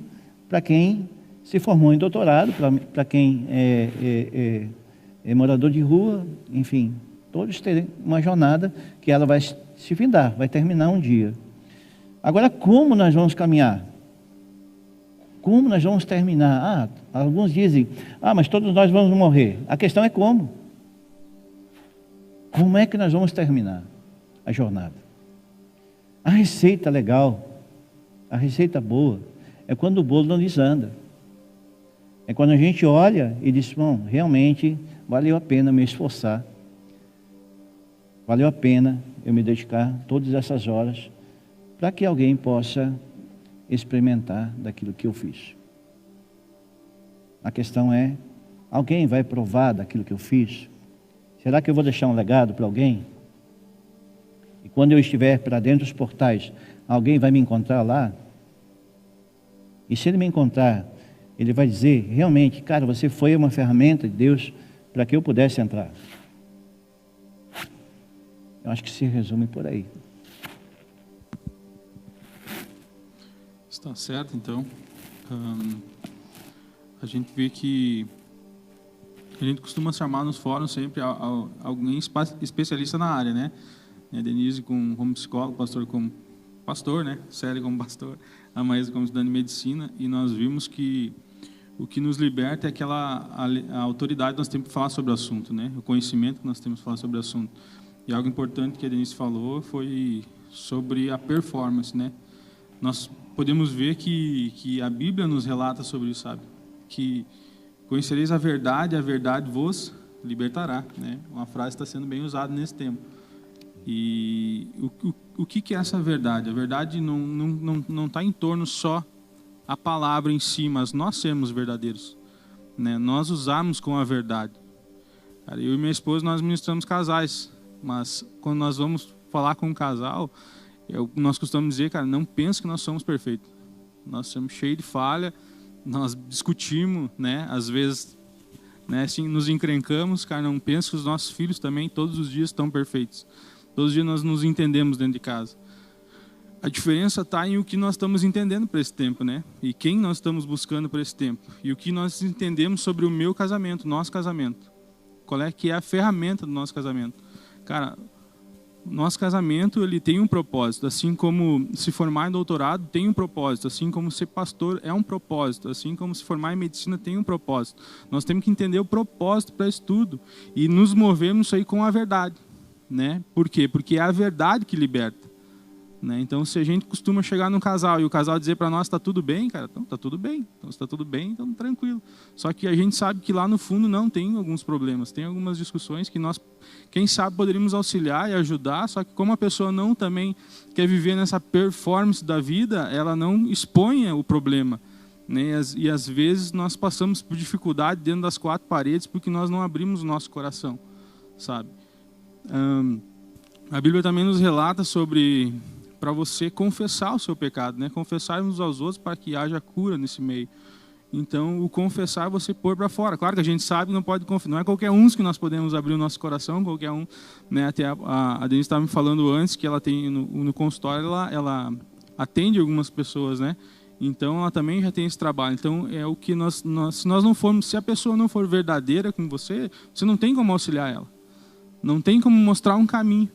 para quem se formou em doutorado, para quem é morador de rua, enfim, todos terem uma jornada que ela vai se findar, vai terminar um dia. Agora, como nós vamos caminhar? Como nós vamos terminar? Alguns dizem, mas todos nós vamos morrer. A questão é como? Como é que nós vamos terminar a jornada? A receita legal, a receita boa, é quando o bolo não desanda. É quando a gente olha e diz, bom, realmente valeu a pena me esforçar. Valeu a pena eu me dedicar todas essas horas para que alguém possa experimentar daquilo que eu fiz. A questão é, alguém vai provar daquilo que eu fiz? Será que eu vou deixar um legado para alguém? E quando eu estiver para dentro dos portais, alguém vai me encontrar lá? E se ele me encontrar, ele vai dizer, realmente, cara, você foi uma ferramenta de Deus para que eu pudesse entrar. Eu acho que se resume por aí. Está certo, então. A gente vê que a gente costuma chamar nos fóruns sempre alguém especialista na área, né? Denise como psicólogo, pastor como pastor, né? Célia como pastor, a Maísa como estudante de medicina, e nós vimos que o que nos liberta é a autoridade que nós temos para falar sobre o assunto, né? O conhecimento que nós temos para falar sobre o assunto. E algo importante que a Denise falou foi sobre a performance, né? Nós podemos ver que a Bíblia nos relata sobre isso, sabe? Que conhecereis a verdade vos libertará, né? Uma frase está sendo bem usada nesse tempo. E o que é essa verdade? A verdade não está em torno só a palavra em si, mas nós sermos verdadeiros, né? Nós usarmos com a verdade. Cara, eu e minha esposa, nós ministramos casais, mas quando nós vamos falar com um casal, nós costumamos dizer, cara, não pense que nós somos perfeitos. Nós somos cheios de falha, nós discutimos, né? Às vezes, né, assim, nos encrencamos, cara, não pense que os nossos filhos também todos os dias estão perfeitos. Todos os dias nós nos entendemos dentro de casa. A diferença está em o que nós estamos entendendo para esse tempo, né? E quem nós estamos buscando para esse tempo. E o que nós entendemos sobre o meu casamento, nosso casamento. Qual é que é a ferramenta do nosso casamento? Cara, nosso casamento, ele tem um propósito. Assim como se formar em doutorado tem um propósito. Assim como ser pastor é um propósito. Assim como se formar em medicina tem um propósito. Nós temos que entender o propósito para isso tudo. E nos movermos aí com a verdade, né? Por quê? Porque é a verdade que liberta, né? Então, se a gente costuma chegar num casal e o casal dizer para nós está tudo bem, cara, então está tudo bem. Então, se está tudo bem, então tranquilo. Só que a gente sabe que lá no fundo não tem alguns problemas, tem algumas discussões que nós, quem sabe, poderíamos auxiliar e ajudar, só que como a pessoa não também quer viver nessa performance da vida, ela não expõe o problema, né? E às vezes nós passamos por dificuldade dentro das quatro paredes porque nós não abrimos o nosso coração, sabe? A Bíblia também nos relata sobre para você confessar o seu pecado, né? Confessar uns aos outros para que haja cura nesse meio. Então, o confessar é você pôr para fora. Claro que a gente sabe que não pode confessar, não é qualquer um que nós podemos abrir o nosso coração, qualquer um, né? Até a Denise estava me falando antes que ela tem no consultório, ela atende algumas pessoas, né? Então, ela também já tem esse trabalho. Então, é o que se a pessoa não for verdadeira com você, você não tem como auxiliar ela. Não tem como mostrar um caminho,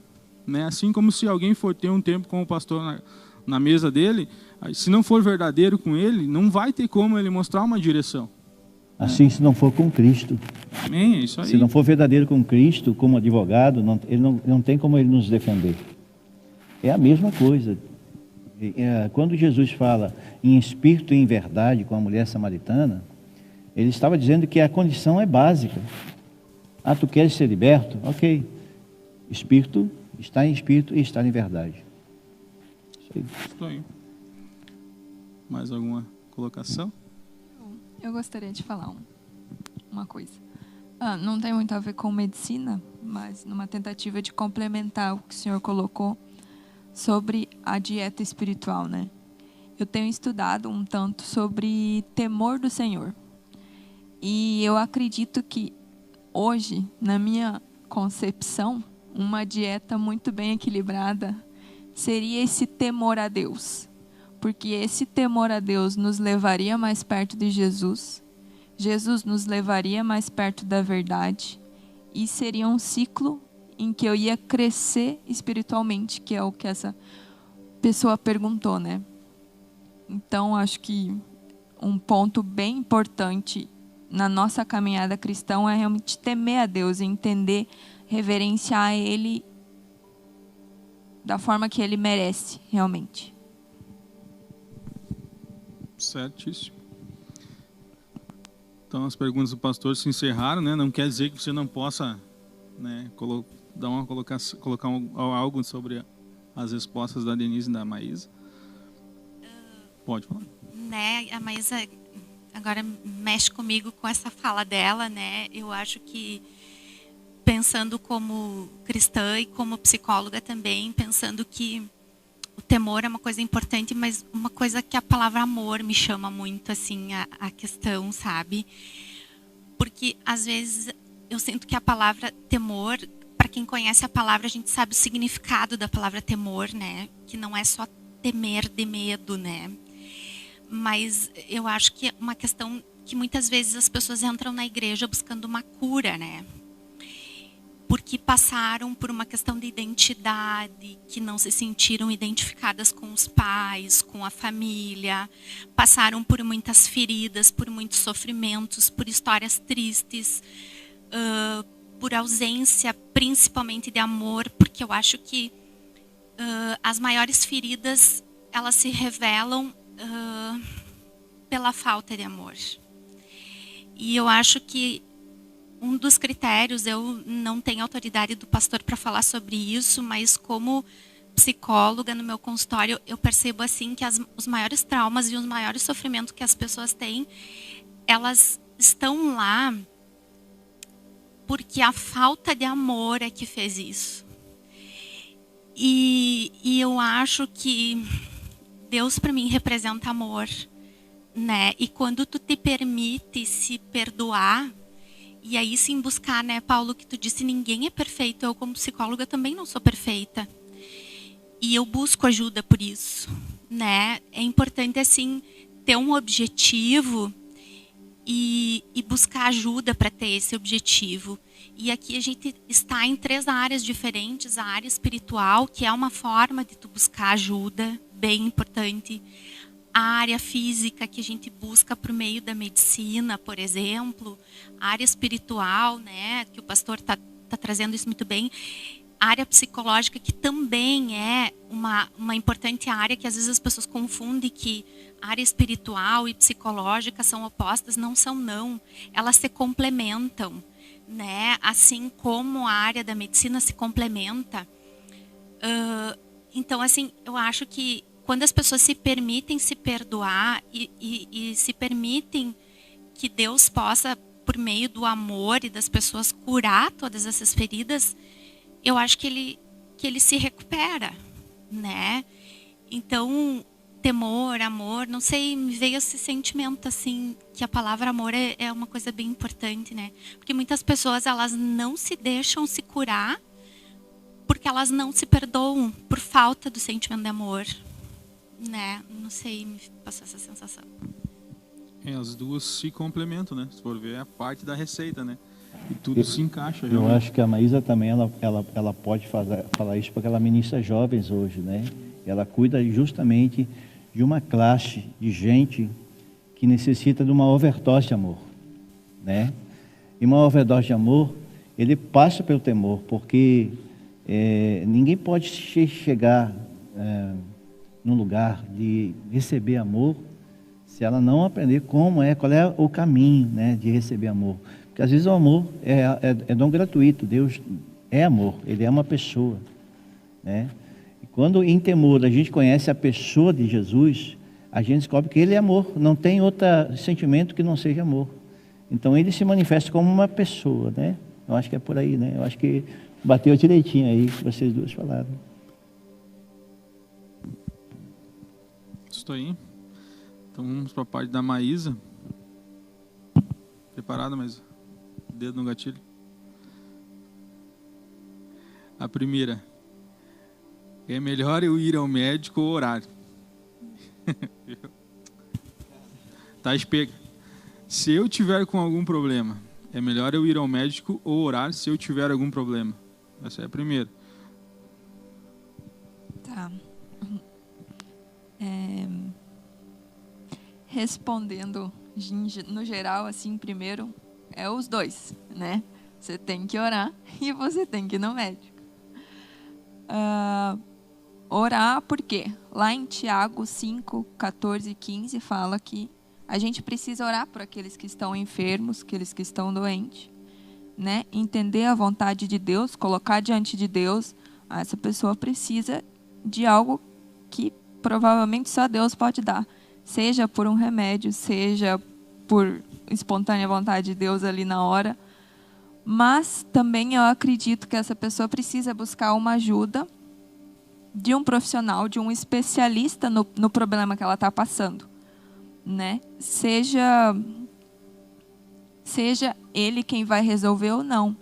né? Assim como se alguém for ter um tempo com o pastor na mesa dele, se não for verdadeiro com ele, não vai ter como ele mostrar uma direção. Assim, se não for com Cristo. Amém, é isso aí. Se não for verdadeiro com Cristo, como advogado, ele não tem como ele nos defender. É a mesma coisa. Quando Jesus fala em espírito e em verdade com a mulher samaritana, ele estava dizendo que a condição é básica. Ah, tu queres ser liberto? Ok. Espírito, está em espírito e está em verdade. Isso aí. Estou aí. Mais alguma colocação? Eu gostaria de falar uma coisa. Não tem muito a ver com medicina, mas numa tentativa de complementar o que o senhor colocou sobre a dieta espiritual, né? Eu tenho estudado um tanto sobre temor do Senhor. E eu acredito que hoje, na minha concepção, uma dieta muito bem equilibrada seria esse temor a Deus. Porque esse temor a Deus nos levaria mais perto de Jesus. Jesus nos levaria mais perto da verdade. E seria um ciclo em que eu ia crescer espiritualmente, que é o que essa pessoa perguntou, né? Então, acho que um ponto bem importante na nossa caminhada cristã é realmente temer a Deus e entender, reverenciar Ele da forma que Ele merece, realmente. Certíssimo. Então, as perguntas do pastor se encerraram, né? Não quer dizer que você não possa, né, colocar algo sobre as respostas da Denise e da Maísa. Pode falar. Né, a Maísa agora mexe comigo com essa fala dela, né? Eu acho que, pensando como cristã e como psicóloga também, pensando que o temor é uma coisa importante, mas uma coisa que a palavra amor me chama muito, assim, a questão, sabe? Porque, às vezes, eu sinto que a palavra temor, para quem conhece a palavra, a gente sabe o significado da palavra temor, né? Que não é só temer de medo, né? Mas eu acho que é uma questão que muitas vezes as pessoas entram na igreja buscando uma cura, né? Porque passaram por uma questão de identidade, que não se sentiram identificadas com os pais, com a família, passaram por muitas feridas, por muitos sofrimentos, por histórias tristes, por ausência principalmente de amor, porque eu acho que as maiores feridas, elas se revelam pela falta de amor. E eu acho que um dos critérios, eu não tenho autoridade do pastor para falar sobre isso, mas como psicóloga no meu consultório, eu percebo assim que os maiores traumas e os maiores sofrimentos que as pessoas têm, elas estão lá porque a falta de amor é que fez isso. E eu acho que Deus para mim representa amor, né? E quando tu te permite se perdoar, e aí sim buscar, né, Paulo, que tu disse, ninguém é perfeito. Eu como psicóloga também não sou perfeita. E eu busco ajuda por isso, né? É importante, assim, ter um objetivo e buscar ajuda para ter esse objetivo. E aqui a gente está em 3 áreas diferentes. A área espiritual, que é uma forma de tu buscar ajuda, bem importante. A área física, que a gente busca por meio da medicina, por exemplo. A área espiritual, né, que o pastor está trazendo isso muito bem. A área psicológica, que também é uma importante área, que às vezes as pessoas confundem que a área espiritual e psicológica são opostas. Não são, não. Elas se complementam, né? Assim como a área da medicina se complementa. Então, assim, eu acho que quando as pessoas se permitem se perdoar e se permitem que Deus possa, por meio do amor e das pessoas, curar todas essas feridas, eu acho que ele se recupera, né? Então, temor, amor, não sei, me veio esse sentimento assim, que a palavra amor é uma coisa bem importante, né? Porque muitas pessoas, elas não se deixam se curar porque elas não se perdoam por falta do sentimento de amor, né? Não sei, me passou essa sensação. As duas se complementam, né? Se for ver, é a parte da receita, né? E tudo se encaixa. Eu acho que a Maísa também, ela pode falar isso porque ela ministra jovens hoje, né? Ela cuida justamente de uma classe de gente que necessita de uma overdose de amor, né? E uma overdose de amor, ele passa pelo temor, porque ninguém pode chegar num lugar de receber amor, se ela não aprender qual é o caminho, né, de receber amor. Porque às vezes o amor é dom gratuito. Deus é amor, Ele é uma pessoa, né? E quando em temor a gente conhece a pessoa de Jesus, a gente descobre que Ele é amor, não tem outro sentimento que não seja amor. Então Ele se manifesta como uma pessoa, né? Eu acho que é por aí, né? Eu acho que bateu direitinho aí que vocês duas falaram. Estou aí. Então vamos para a parte da Maísa. Preparada, Maísa? Dedo no gatilho. A primeira. É melhor eu ir ao médico ou orar? Tá, espega. Se eu tiver com algum problema, é melhor eu ir ao médico ou orar se eu tiver algum problema? Essa é a primeira. Tá. Respondendo no geral, assim, primeiro, é os dois, né? Você tem que orar e você tem que ir no médico. Orar por quê? Lá em Tiago 5, 14 e 15 fala que a gente precisa orar por aqueles que estão enfermos, aqueles que estão doentes, né? Entender a vontade de Deus, colocar diante de Deus. Essa pessoa precisa de algo que provavelmente só Deus pode dar. Seja por um remédio, seja por espontânea vontade de Deus ali na hora. Mas também eu acredito que essa pessoa precisa buscar uma ajuda de um profissional, de um especialista no problema que ela está passando, né? Seja ele quem vai resolver ou não.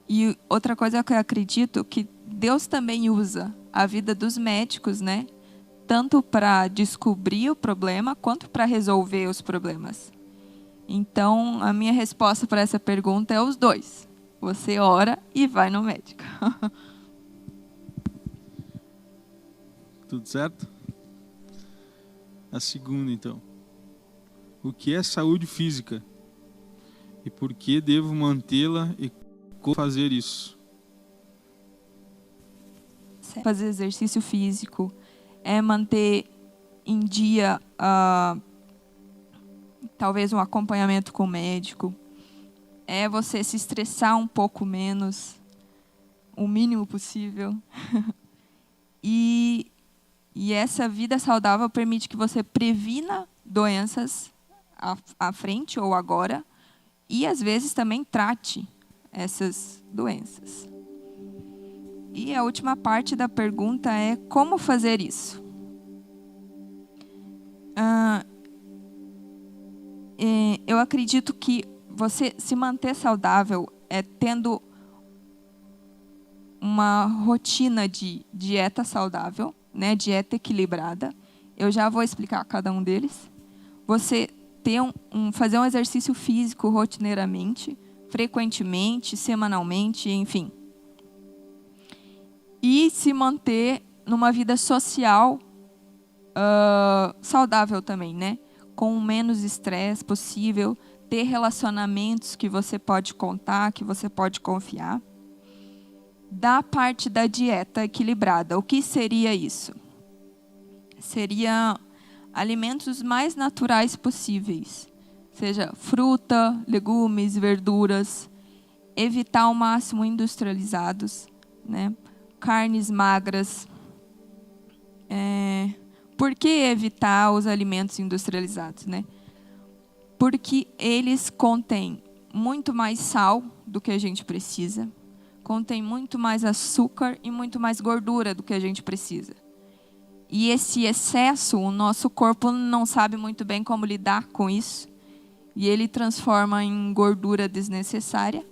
E outra coisa que eu acredito que Deus também usa a vida dos médicos, né? Tanto para descobrir o problema, quanto para resolver os problemas. Então, a minha resposta para essa pergunta é os dois. Você ora e vai no médico. Tudo certo? A segunda, então. O que é saúde física? E por que devo mantê-la e como fazer isso? Fazer exercício físico é manter em dia talvez um acompanhamento com o médico, é você se estressar um pouco menos, o mínimo possível. E essa vida saudável permite que você previna doenças à frente ou agora, e às vezes também trate essas doenças. E a última parte da pergunta é como fazer isso? Eu acredito que você se manter saudável é tendo uma rotina de dieta saudável, né? Dieta equilibrada. Eu já vou explicar cada um deles. Você ter fazer um exercício físico rotineiramente, frequentemente, semanalmente, enfim. E se manter numa vida social saudável também, né? Com o menos estresse possível, ter relacionamentos que você pode contar, que você pode confiar. Da parte da dieta equilibrada, o que seria isso? Seria alimentos mais naturais possíveis, seja fruta, legumes, verduras, evitar ao máximo industrializados, né? Carnes magras. Por que evitar os alimentos industrializados, né? Porque eles contêm muito mais sal do que a gente precisa, contém muito mais açúcar e muito mais gordura do que a gente precisa. E esse excesso, o nosso corpo não sabe muito bem como lidar com isso, e ele transforma em gordura desnecessária,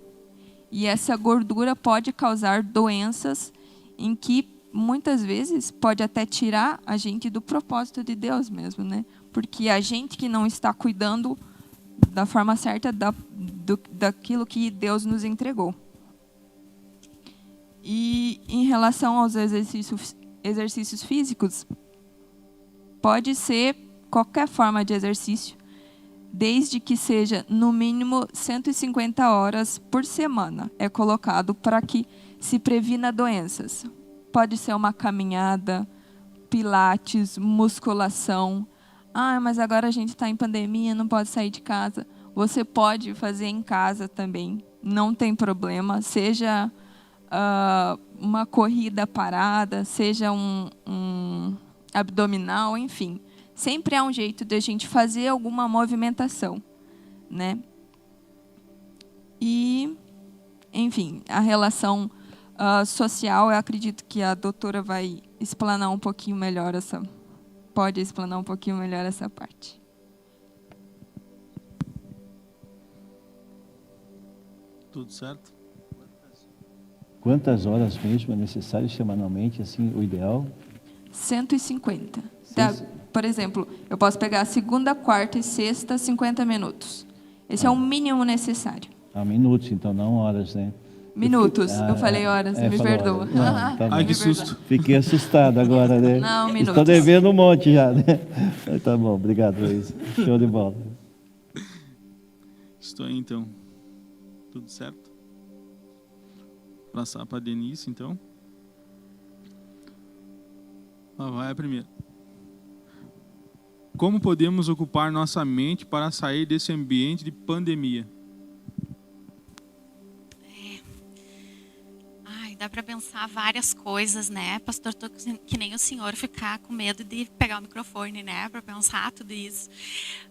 e essa gordura pode causar doenças em que muitas vezes pode até tirar a gente do propósito de Deus mesmo, né? Porque a gente que não está cuidando da forma certa daquilo que Deus nos entregou. E em relação aos exercícios físicos, pode ser qualquer forma de exercício, desde que seja no mínimo 150 horas por semana. É colocado para que se previna doenças. Pode ser uma caminhada, pilates, musculação. Ah, mas agora a gente está em pandemia, não pode sair de casa. Você pode fazer em casa também, não tem problema. Seja uma corrida parada, seja um abdominal, enfim. Sempre há um jeito de a gente fazer alguma movimentação, né? E, enfim, a relação social, eu acredito que a doutora vai explanar um pouquinho melhor pode explanar um pouquinho melhor essa parte. Tudo certo? Quantas horas mesmo é necessário semanalmente, assim, o ideal? 150. Por exemplo, eu posso pegar segunda, quarta e sexta, 50 minutos. Esse é o mínimo necessário. Minutos, então, não horas, né? Minutos. Eu falei horas, me perdoa. Não, tá Ai, que susto. Fiquei assustado agora, né? Não, minutos. Estou devendo um monte já, né? Tá bom, obrigado, Luiz. Show de bola. Estou aí, então. Tudo certo? Passar para a Denise, então. Lá vai a primeira. Como podemos ocupar nossa mente para sair desse ambiente de pandemia? Dá para pensar várias coisas, né? Pastor, tô que nem o senhor ficar com medo de pegar o microfone, né? Para pensar tudo isso.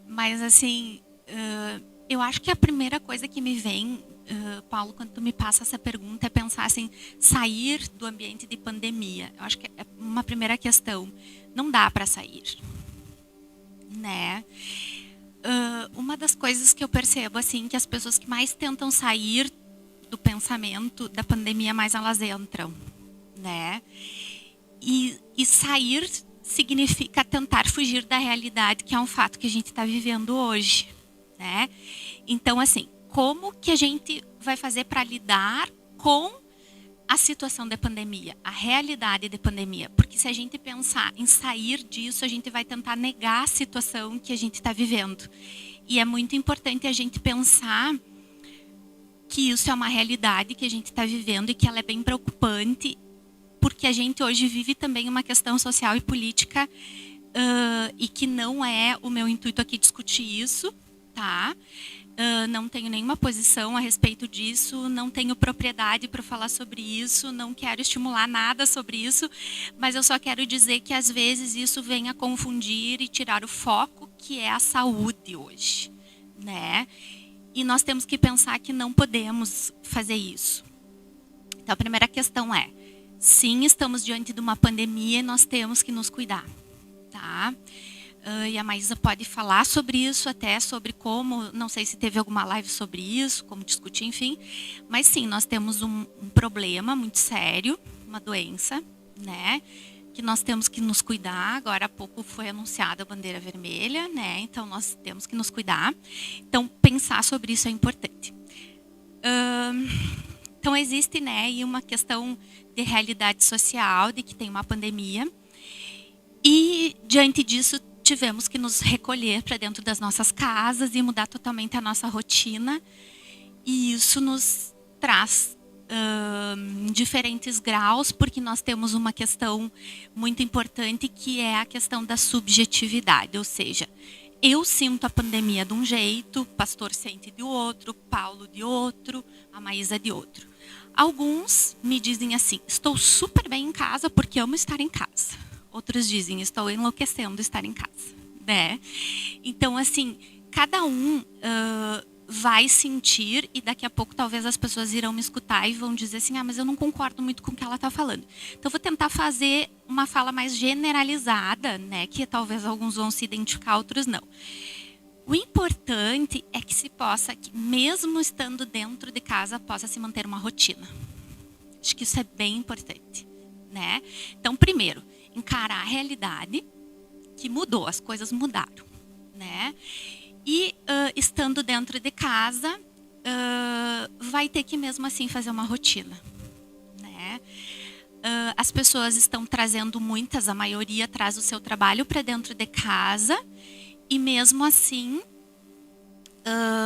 Mas, assim, eu acho que a primeira coisa que me vem, Paulo, quando tu me passa essa pergunta, é pensar assim, sair do ambiente de pandemia. Eu acho que é uma primeira questão. Não dá para sair, né? Uma das coisas que eu percebo, assim, que as pessoas que mais tentam sair do pensamento da pandemia, mais elas entram, né? E sair significa tentar fugir da realidade, que é um fato que a gente está vivendo hoje, né? Então, assim, como que a gente vai fazer para lidar com a situação da pandemia, a realidade da pandemia? Porque se a gente pensar em sair disso, a gente vai tentar negar a situação que a gente está vivendo. E é muito importante a gente pensar que isso é uma realidade que a gente está vivendo e que ela é bem preocupante, porque a gente hoje vive também uma questão social e política e que não é o meu intuito aqui discutir isso, tá? Não tenho nenhuma posição a respeito disso, não tenho propriedade para falar sobre isso, não quero estimular nada sobre isso, mas eu só quero dizer que às vezes isso vem a confundir e tirar o foco que é a saúde hoje, né? E nós temos que pensar que não podemos fazer isso. Então, a primeira questão é, sim, estamos diante de uma pandemia e nós temos que nos cuidar, tá? E a Maísa pode falar sobre isso, até sobre como, não sei se teve alguma live sobre isso, como discutir, enfim. Mas sim, nós temos um problema muito sério, uma doença, né? Que nós temos que nos cuidar. Agora há pouco foi anunciada a bandeira vermelha, né? Então nós temos que nos cuidar. Então pensar sobre isso é importante. Então existe, né, aí uma questão de realidade social, de que tem uma pandemia. E diante disso tivemos que nos recolher para dentro das nossas casas e mudar totalmente a nossa rotina. E isso nos traz diferentes graus, porque nós temos uma questão muito importante, que é a questão da subjetividade, ou seja, eu sinto a pandemia de um jeito, o pastor sente de outro, Paulo de outro, a Maísa de outro. Alguns me dizem assim, estou super bem em casa porque amo estar em casa. Outros dizem, estou enlouquecendo estar em casa, né? Então, assim, cada um vai sentir, e daqui a pouco talvez as pessoas irão me escutar e vão dizer assim, mas eu não concordo muito com o que ela está falando. Então, eu vou tentar fazer uma fala mais generalizada, né, que talvez alguns vão se identificar, outros não. O importante é que se possa, que mesmo estando dentro de casa, possa se manter uma rotina. Acho que isso é bem importante, né? Então, primeiro, encarar a realidade que mudou, as coisas mudaram, né? E estando dentro de casa, vai ter que mesmo assim fazer uma rotina, né? As pessoas estão trazendo a maioria traz o seu trabalho para dentro de casa, e mesmo assim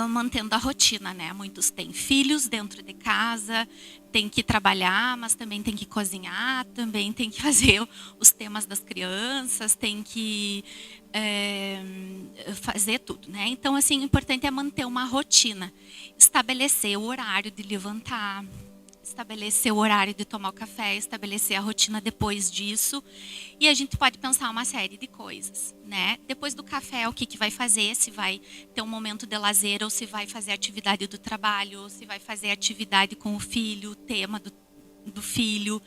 mantendo a rotina, né? Muitos têm filhos dentro de casa, tem que trabalhar, mas também tem que cozinhar, também tem que fazer os temas das crianças, tem que fazer tudo, né? Então, assim, o importante é manter uma rotina, estabelecer o horário de levantar, estabelecer o horário de tomar o café, estabelecer a rotina depois disso. E a gente pode pensar uma série de coisas, né? Depois do café, o que vai fazer? Se vai ter um momento de lazer, ou se vai fazer atividade do trabalho, ou se vai fazer atividade com o filho, o tema do filho,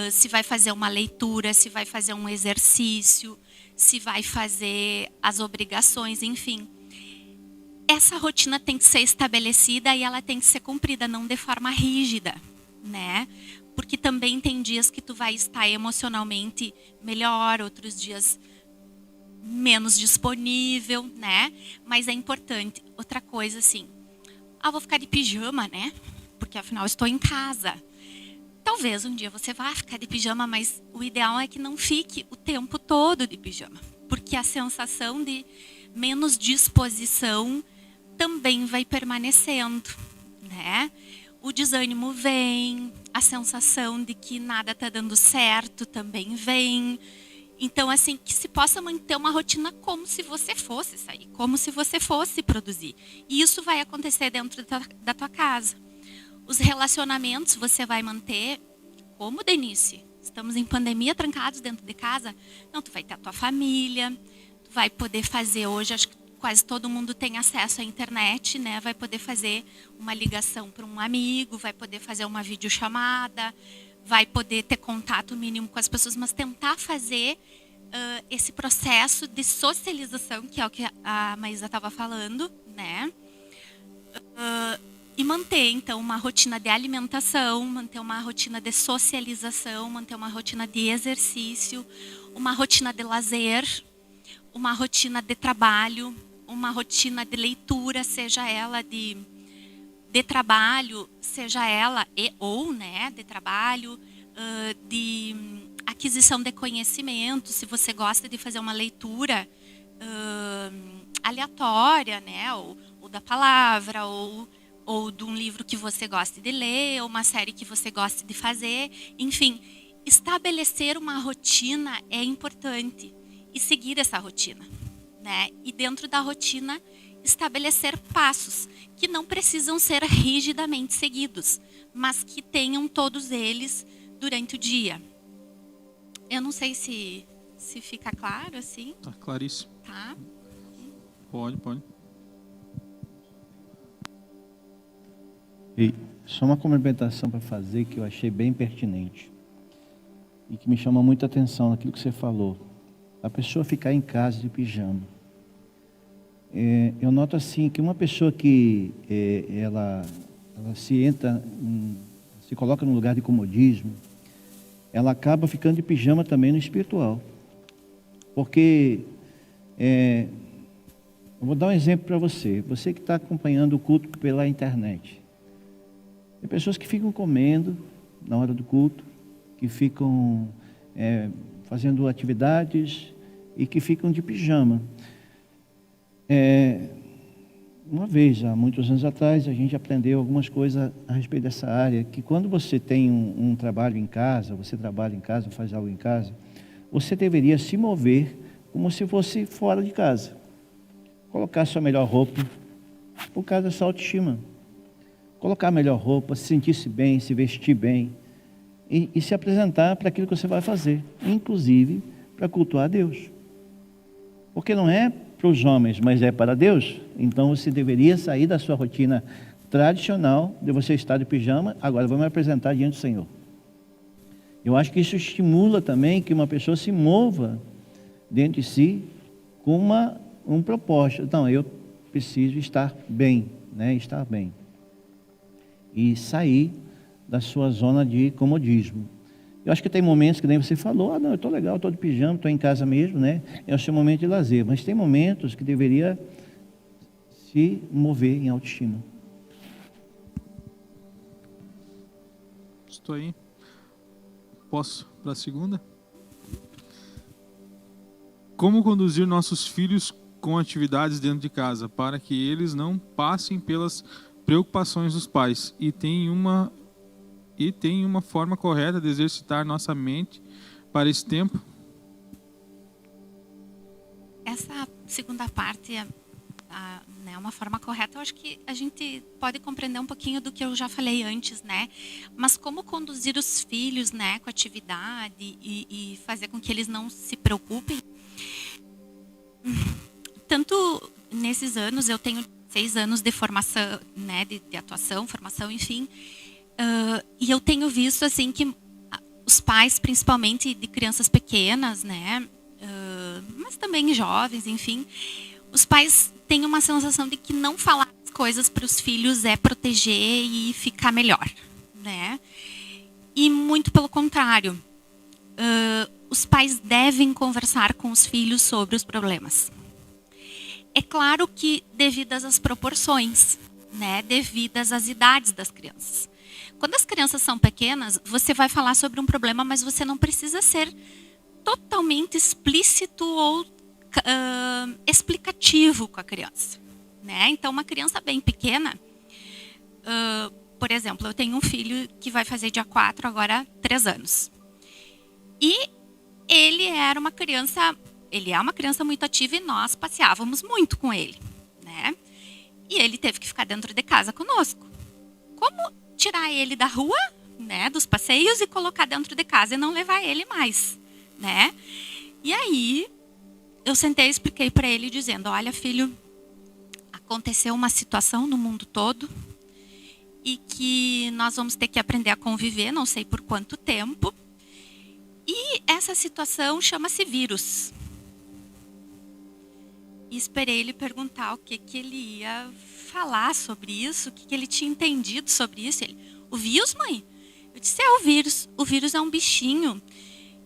se vai fazer uma leitura, se vai fazer um exercício, se vai fazer as obrigações, enfim. Essa rotina tem que ser estabelecida e ela tem que ser cumprida, não de forma rígida, né? Porque também tem dias que tu vai estar emocionalmente melhor, outros dias menos disponível, né? Mas é importante. Outra coisa, assim, vou ficar de pijama, né? Porque afinal estou em casa. Talvez um dia você vá ficar de pijama, mas o ideal é que não fique o tempo todo de pijama. Porque a sensação de menos disposição também vai permanecendo, né? O desânimo vem, a sensação de que nada está dando certo também vem. Então, assim, que se possa manter uma rotina como se você fosse sair, como se você fosse produzir. E isso vai acontecer dentro da tua casa. Os relacionamentos você vai manter como, Denise? Estamos em pandemia, trancados dentro de casa? Não, tu vai ter a tua família, tu vai poder fazer hoje, acho que quase todo mundo tem acesso à internet, né? Vai poder fazer uma ligação para um amigo, vai poder fazer uma videochamada, vai poder ter contato mínimo com as pessoas, mas tentar fazer esse processo de socialização, que é o que a Maísa estava falando, né? E manter, então, uma rotina de alimentação, manter uma rotina de socialização, manter uma rotina de exercício, uma rotina de lazer, uma rotina de trabalho, uma rotina de leitura, seja ela de trabalho, seja ela né, de trabalho, de aquisição de conhecimento, se você gosta de fazer uma leitura aleatória, né, ou da palavra, ou de um livro que você goste de ler, ou uma série que você goste de fazer, enfim, estabelecer uma rotina é importante e seguir essa rotina, né? E dentro da rotina estabelecer passos que não precisam ser rigidamente seguidos, mas que tenham todos eles durante o dia. Eu não sei se fica claro assim. Tá claríssimo. Tá? Pode. E só uma complementação para fazer que eu achei bem pertinente e que me chama muita atenção naquilo que você falou. A pessoa ficar em casa de pijama. Eu noto assim que uma pessoa que ela se coloca num lugar de comodismo, ela acaba ficando de pijama também no espiritual. Porque eu vou dar um exemplo para você. Você que está acompanhando o culto pela internet. Tem pessoas que ficam comendo na hora do culto, que ficam fazendo atividades e que ficam de pijama. Uma vez, há muitos anos atrás, a gente aprendeu algumas coisas a respeito dessa área, que quando você tem um trabalho em casa, você trabalha em casa, faz algo em casa, você deveria se mover como se fosse fora de casa. Colocar sua melhor roupa, por causa da sua autoestima. Colocar a melhor roupa, se sentir-se bem, se vestir bem e se apresentar para aquilo que você vai fazer, inclusive para cultuar a Deus. Porque não é para os homens, mas é para Deus. Então você deveria sair da sua rotina tradicional de você estar de pijama, agora vou me apresentar diante do Senhor. Eu acho que isso estimula também que uma pessoa se mova dentro de si com um propósito. Então, eu preciso estar bem, né? Estar bem. E sair da sua zona de comodismo. Eu acho que tem momentos que nem você falou, não, eu estou legal, estou de pijama, estou em casa mesmo, né? É o seu momento de lazer. Mas tem momentos que deveria se mover em autoestima. Estou aí. Posso para a segunda? Como conduzir nossos filhos com atividades dentro de casa, para que eles não passem pelas preocupações dos pais e tenham uma forma correta de exercitar nossa mente para esse tempo? Essa segunda parte, né, uma forma correta, eu acho que a gente pode compreender um pouquinho do que eu já falei antes, né? Mas como conduzir os filhos, né, com atividade e fazer com que eles não se preocupem. Tanto nesses anos, eu tenho 6 anos de formação, né, de atuação, formação, enfim, e eu tenho visto assim que os pais, principalmente de crianças pequenas, né, mas também jovens, enfim, os pais têm uma sensação de que não falar as coisas para os filhos é proteger e ficar melhor, né? E muito pelo contrário, os pais devem conversar com os filhos sobre os problemas. É claro que devidas às proporções, né? Devidas às idades das crianças. Quando as crianças são pequenas, você vai falar sobre um problema, mas você não precisa ser totalmente explícito ou explicativo com a criança, né? Então, uma criança bem pequena, por exemplo, eu tenho um filho que vai fazer dia 4, agora 3 anos. E ele é uma criança muito ativa e nós passeávamos muito com ele, né? E ele teve que ficar dentro de casa conosco. Como tirar ele da rua, né, dos passeios e colocar dentro de casa e não levar ele mais, né? E aí eu sentei e expliquei para ele dizendo: olha, filho, aconteceu uma situação no mundo todo e que nós vamos ter que aprender a conviver, não sei por quanto tempo. E essa situação chama-se vírus. E esperei ele perguntar o que ele ia falar sobre isso, o que ele tinha entendido sobre isso. Ele: o vírus, mãe? Eu disse: é o vírus. O vírus é um bichinho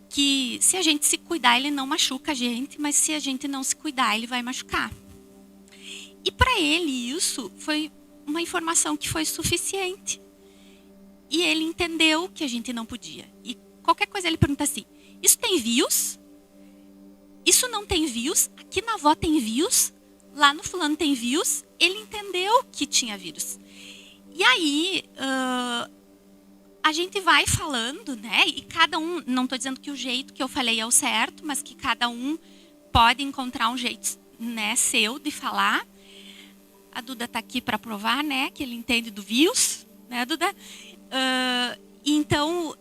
que, se a gente se cuidar, ele não machuca a gente, mas se a gente não se cuidar, ele vai machucar. E para ele isso foi uma informação que foi suficiente. E ele entendeu que a gente não podia. E qualquer coisa ele pergunta assim: isso tem vírus? Isso não tem vírus? Aqui na avó tem vírus? Lá no fulano tem vírus? Ele entendeu que tinha vírus. E aí a gente vai falando, né? E cada um, não estou dizendo que o jeito que eu falei é o certo, mas que cada um pode encontrar um jeito, né, seu de falar. A Duda está aqui para provar, né, que ele entende do vírus, né, Duda? Então,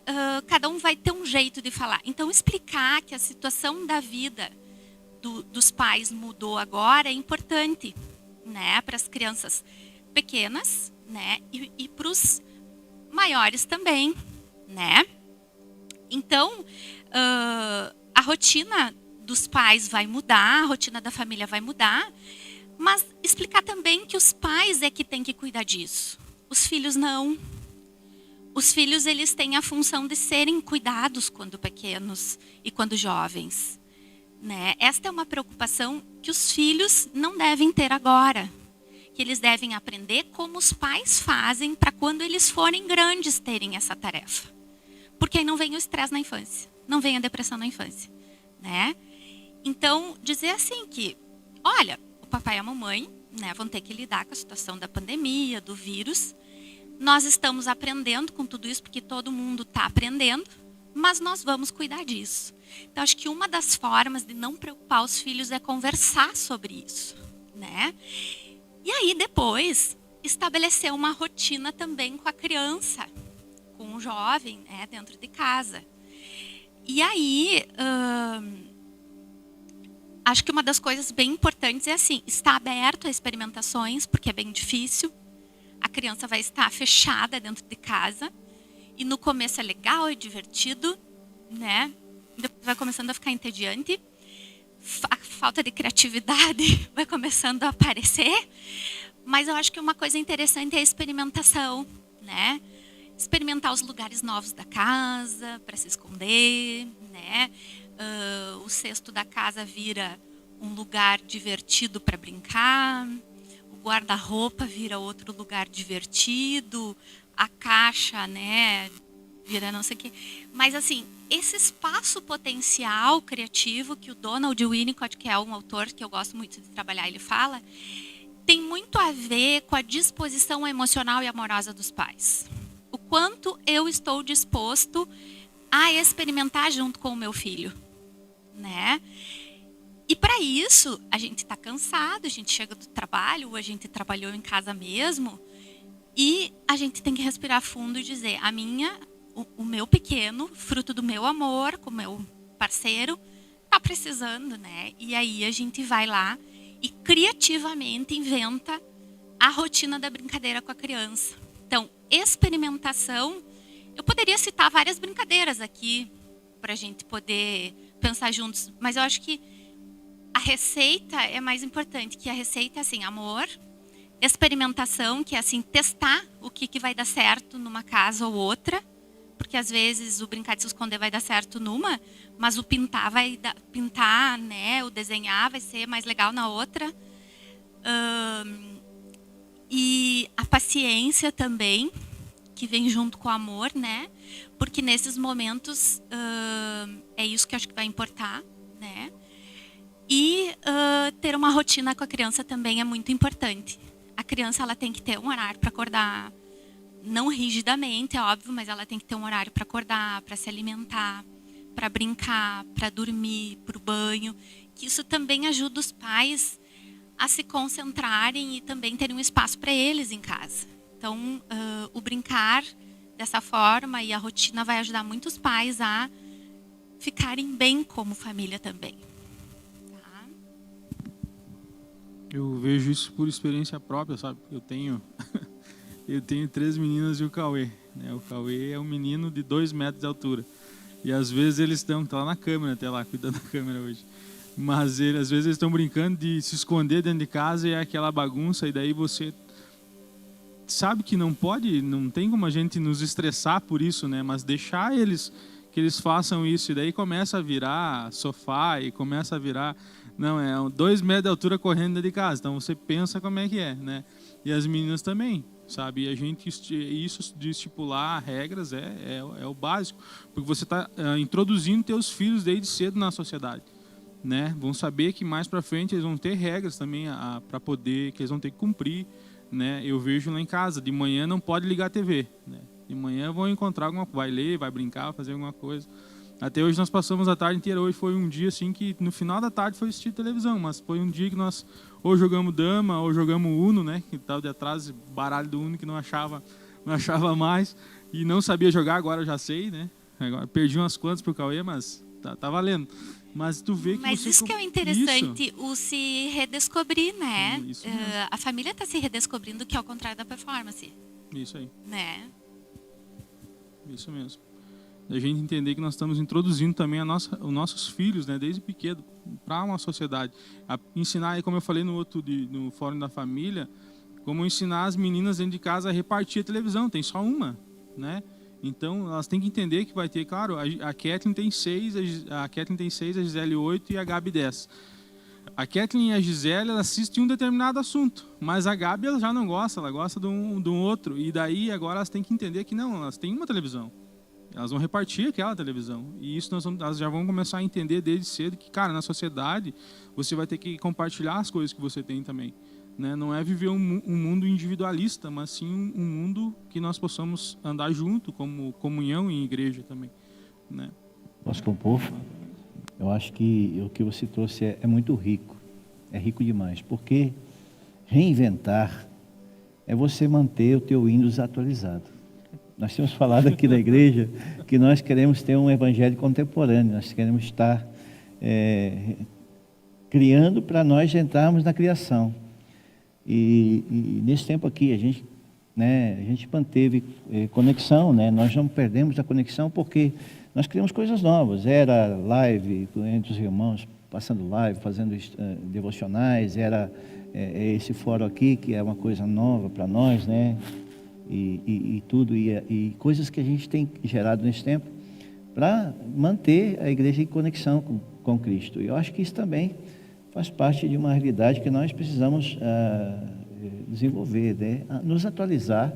cada um vai ter um jeito de falar. Então, explicar que a situação da vida dos pais mudou agora é importante, né, para as crianças pequenas, né, e para os maiores também, né? Então, a rotina dos pais vai mudar, a rotina da família vai mudar, mas explicar também que os pais é que têm que cuidar disso. Os filhos não. Os filhos, eles têm a função de serem cuidados quando pequenos e quando jovens, né? Esta é uma preocupação que os filhos não devem ter agora. Que eles devem aprender como os pais fazem para quando eles forem grandes terem essa tarefa. Porque aí não vem o estresse na infância, não vem a depressão na infância, né? Então, dizer assim que, olha, o papai e a mamãe, né, vão ter que lidar com a situação da pandemia, do vírus. Nós estamos aprendendo com tudo isso, porque todo mundo está aprendendo, mas nós vamos cuidar disso. Então, acho que uma das formas de não preocupar os filhos é conversar sobre isso, né? E aí, depois, estabelecer uma rotina também com a criança, com o jovem, né, dentro de casa. E aí, acho que uma das coisas bem importantes é assim, estar aberto a experimentações, porque é bem difícil. A criança vai estar fechada dentro de casa. E no começo é legal, é divertido, né? Depois vai começando a ficar entediante. A falta de criatividade vai começando a aparecer. Mas eu acho que uma coisa interessante é a experimentação, né? Experimentar os lugares novos da casa para se esconder, né? O cesto da casa vira um lugar divertido para brincar. Guarda-roupa vira outro lugar divertido, a caixa, né, vira não sei o quê. Mas assim, esse espaço potencial criativo que o Donald Winnicott, que é um autor que eu gosto muito de trabalhar, ele fala, tem muito a ver com a disposição emocional e amorosa dos pais. O quanto eu estou disposto a experimentar junto com o meu filho, né? E para isso, a gente está cansado, a gente chega do trabalho, a gente trabalhou em casa mesmo, e a gente tem que respirar fundo e dizer, o meu pequeno, fruto do meu amor com o meu parceiro, está precisando, né? E aí a gente vai lá e criativamente inventa a rotina da brincadeira com a criança. Então, experimentação, eu poderia citar várias brincadeiras aqui para a gente poder pensar juntos, mas eu acho que a receita é mais importante, que a receita é assim, amor, experimentação, que é assim, testar o que vai dar certo numa casa ou outra, porque às vezes o brincar de se esconder vai dar certo numa, mas o pintar pintar, né, o desenhar vai ser mais legal na outra. E a paciência também, que vem junto com o amor, né? Porque nesses momentos é isso que eu acho que vai importar, né? E ter uma rotina com a criança também é muito importante. A criança ela tem que ter um horário para acordar, não rigidamente, é óbvio, mas ela tem que ter um horário para acordar, para se alimentar, para brincar, para dormir, para o banho. Que isso também ajuda os pais a se concentrarem e também terem um espaço para eles em casa. Então, o brincar dessa forma e a rotina vai ajudar muitos pais a ficarem bem como família também. Tá? Eu vejo isso por experiência própria, sabe? Eu tenho 3 meninas e o Cauê, né? O Cauê é um menino de 2 metros de altura. E às vezes eles estão, tá lá na câmera, até lá, cuidando da câmera hoje. Mas às vezes eles estão brincando de se esconder dentro de casa e é aquela bagunça, e daí você sabe que não tem como a gente nos estressar por isso, né? Mas deixar que eles façam isso, e daí começa a virar sofá e começa a virar... Não, é 2 metros de altura correndo dentro de casa, então você pensa como é que é, né? E as meninas também, sabe? E a gente, isso de estipular regras é o básico, porque você está introduzindo teus filhos desde cedo na sociedade, né? Vão saber que mais para frente eles vão ter regras também para poder, que eles vão ter que cumprir, né? Eu vejo lá em casa, de manhã não pode ligar a TV, né? De manhã vão encontrar vai ler, vai brincar, vai fazer alguma coisa. Até hoje nós passamos a tarde inteira. Hoje foi um dia assim que no final da tarde foi assistir televisão, mas foi um dia que nós ou jogamos dama ou jogamos Uno, né? Que tal de atrás, baralho do Uno que não achava mais e não sabia jogar, agora eu já sei, né? Agora perdi umas quantas pro Cauê, mas tá valendo. Mas tu vê que mas isso que é o interessante, o se redescobrir, né? Isso a família está se redescobrindo, que é ao contrário da performance. Isso aí. Né? Isso mesmo. A gente entender que nós estamos introduzindo também os nossos filhos, né, desde pequeno, para uma sociedade. Ensinar, como eu falei no Fórum da Família, como ensinar as meninas dentro de casa a repartir a televisão. Tem só uma, né? Então, elas têm que entender que vai ter, claro, a Kathleen tem 6, a Gisele 8 e a Gabi 10. A Kathleen e a Gisele, elas assistem um determinado assunto, mas a Gabi ela já não gosta, ela gosta de um outro. E daí, agora, elas têm que entender que não, elas têm uma televisão. Elas vão repartir aquela televisão. E isso elas já vão começar a entender desde cedo que, cara, na sociedade, você vai ter que compartilhar as coisas que você tem também. Né? Não é viver um mundo individualista, mas sim um mundo que nós possamos andar junto, como comunhão em igreja também. Né? Posso compor? Eu acho que o que você trouxe é muito rico. É rico demais. Porque reinventar é você manter o teu Windows atualizado. Nós temos falado aqui na igreja que nós queremos ter um evangelho contemporâneo, nós queremos estar criando para nós entrarmos na criação. E nesse tempo aqui a gente manteve conexão, né? Nós não perdemos a conexão porque nós criamos coisas novas. Era live entre os irmãos, passando live, fazendo devocionais, era esse fórum aqui que é uma coisa nova para nós, né? E tudo, e coisas que a gente tem gerado nesse tempo para manter a igreja em conexão com Cristo. E eu acho que isso também faz parte de uma realidade que nós precisamos desenvolver, né? Nos atualizar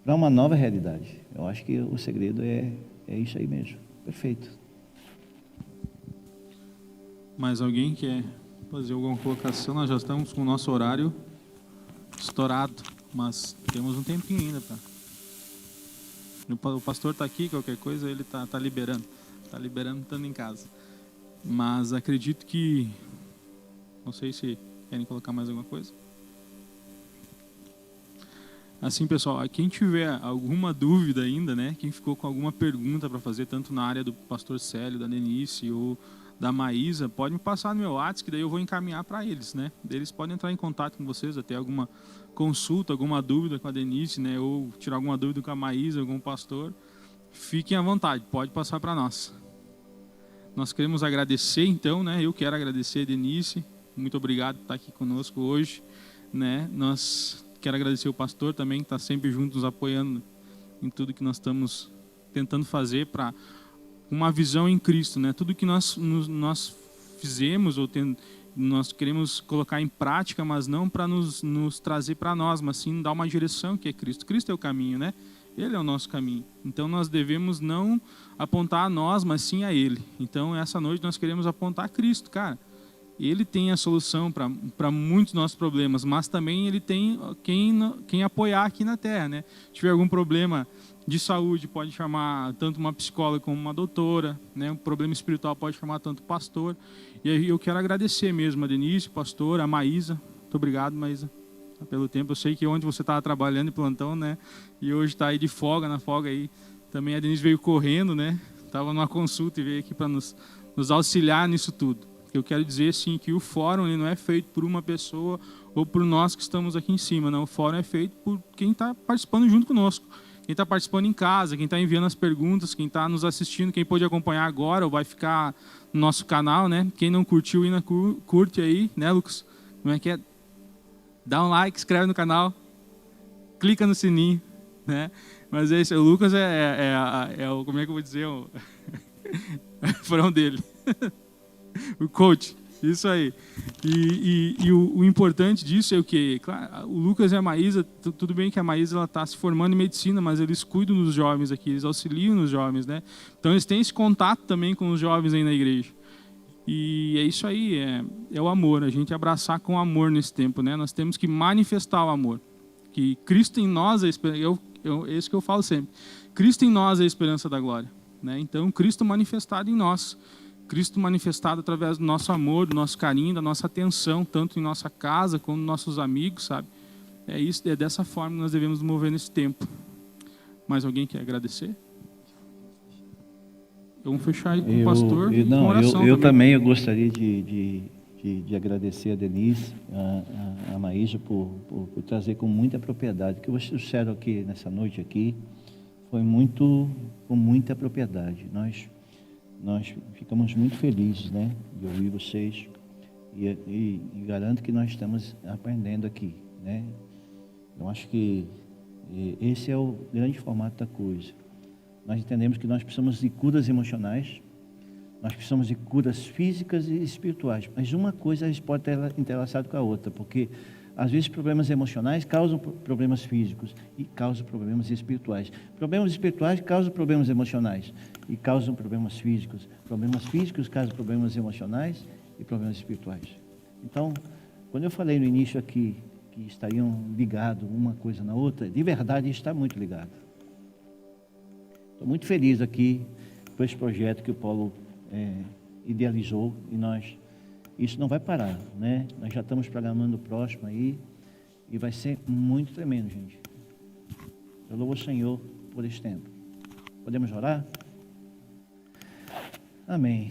para uma nova realidade. Eu acho que o segredo é isso aí mesmo. Perfeito. Mais alguém quer fazer alguma colocação? Nós já estamos com o nosso horário estourado, mas temos um tempinho ainda para... O pastor está aqui, qualquer coisa ele está liberando. Está liberando estando em casa. Mas acredito que... Não sei se querem colocar mais alguma coisa. Assim, pessoal, quem tiver alguma dúvida ainda, né? Quem ficou com alguma pergunta para fazer, tanto na área do pastor Célio, da Denise ou da Maísa, pode me passar no meu WhatsApp, que daí eu vou encaminhar para eles, né? Eles podem entrar em contato com vocês, até alguma consulta, alguma dúvida com a Denise, né? Ou tirar alguma dúvida com a Maísa, algum pastor. Fiquem à vontade, pode passar para nós. Nós queremos agradecer, então, né? Eu quero agradecer a Denise. Muito obrigado por estar aqui conosco hoje, né? Quero agradecer o pastor também, que está sempre junto, nos apoiando em tudo que nós estamos tentando fazer para uma visão em Cristo, né? Tudo que nós fizemos, nós queremos colocar em prática, mas não para nos trazer para nós, mas sim dar uma direção que é Cristo. Cristo é o caminho, né? Ele é o nosso caminho. Então nós devemos não apontar a nós, mas sim a Ele. Então essa noite nós queremos apontar a Cristo, cara. Ele tem a solução para muitos dos nossos problemas, mas também ele tem quem apoiar aqui na Terra, né? Se tiver algum problema de saúde, pode chamar tanto uma psicóloga como uma doutora, né? Um problema espiritual pode chamar tanto pastor. E aí eu quero agradecer mesmo a Denise, o pastor, a Maísa. Muito obrigado, Maísa, pelo tempo. Eu sei que onde você estava trabalhando em plantão, né? E hoje está aí de folga, na folga aí. Também a Denise veio correndo, né? Estava numa consulta e veio aqui para nos auxiliar nisso tudo. Eu quero dizer, sim, que o fórum ele não é feito por uma pessoa ou por nós que estamos aqui em cima. Não, o fórum é feito por quem está participando junto conosco. Quem está participando em casa, quem está enviando as perguntas, quem está nos assistindo, quem pode acompanhar agora ou vai ficar no nosso canal, né? Quem não curtiu ainda, curte aí, né, Lucas? Como é que é? Dá um like, inscreve no canal, clica no sininho, né? Mas é isso, o Lucas é o, como é que eu vou dizer? O furão dele. O coach, isso aí. E o importante disso é o quê? Claro, o Lucas e a Maísa, tudo bem que a Maísa está se formando em medicina, mas eles cuidam dos jovens aqui, eles auxiliam nos jovens, né? Então eles têm esse contato também com os jovens aí na igreja. E é isso aí, é o amor, a gente abraçar com amor nesse tempo, né? Nós temos que manifestar o amor. Que Cristo em nós é a esperança, é isso que eu falo sempre. Cristo em nós é a esperança da glória, né? Então Cristo manifestado em nós. Cristo manifestado através do nosso amor, do nosso carinho, da nossa atenção, tanto em nossa casa como nos nossos amigos, sabe? É isso, é dessa forma que nós devemos nos mover nesse tempo. Mais alguém quer agradecer? Vamos fechar aí com o pastor com oração. Eu também gostaria de agradecer a Denise, a Maísa, por trazer com muita propriedade. O que vocês disseram aqui nessa noite aqui foi com muita propriedade. Nós ficamos muito felizes, né, de ouvir vocês e garanto que nós estamos aprendendo aqui, né? Eu acho que esse é o grande formato da coisa. Nós entendemos que nós precisamos de curas emocionais, nós precisamos de curas físicas e espirituais, mas uma coisa pode estar entrelaçada com a outra, porque às vezes problemas emocionais causam problemas físicos e causam problemas espirituais. Problemas espirituais causam problemas emocionais e causam problemas físicos. Problemas físicos causam problemas emocionais e problemas espirituais. Então, quando eu falei no início aqui que estariam ligados uma coisa na outra, de verdade está muito ligado. Estou muito feliz aqui por esse projeto que o Paulo idealizou e isso não vai parar, né? Nós já estamos programando o próximo aí e vai ser muito tremendo, gente. Eu louvo o Senhor por esse tempo. Podemos orar? Amém.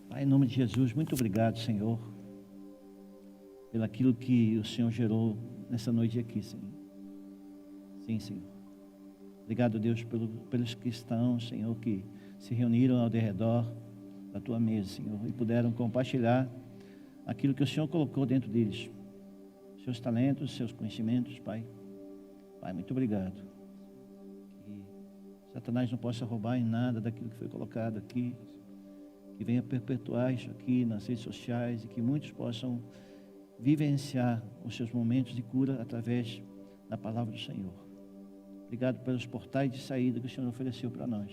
Pai, em nome de Jesus, muito obrigado, Senhor, pelo aquilo que o Senhor gerou nessa noite aqui, Senhor. Sim, Senhor. Obrigado, Deus, pelos cristãos, Senhor, que se reuniram ao redor da Tua mesa, Senhor, e puderam compartilhar aquilo que o Senhor colocou dentro deles. Seus talentos, seus conhecimentos, Pai. Pai, muito obrigado. Que Satanás não possa roubar em nada daquilo que foi colocado aqui. Que venha perpetuar isso aqui nas redes sociais e que muitos possam vivenciar os seus momentos de cura através da palavra do Senhor. Obrigado pelos portais de saída que o Senhor ofereceu para nós.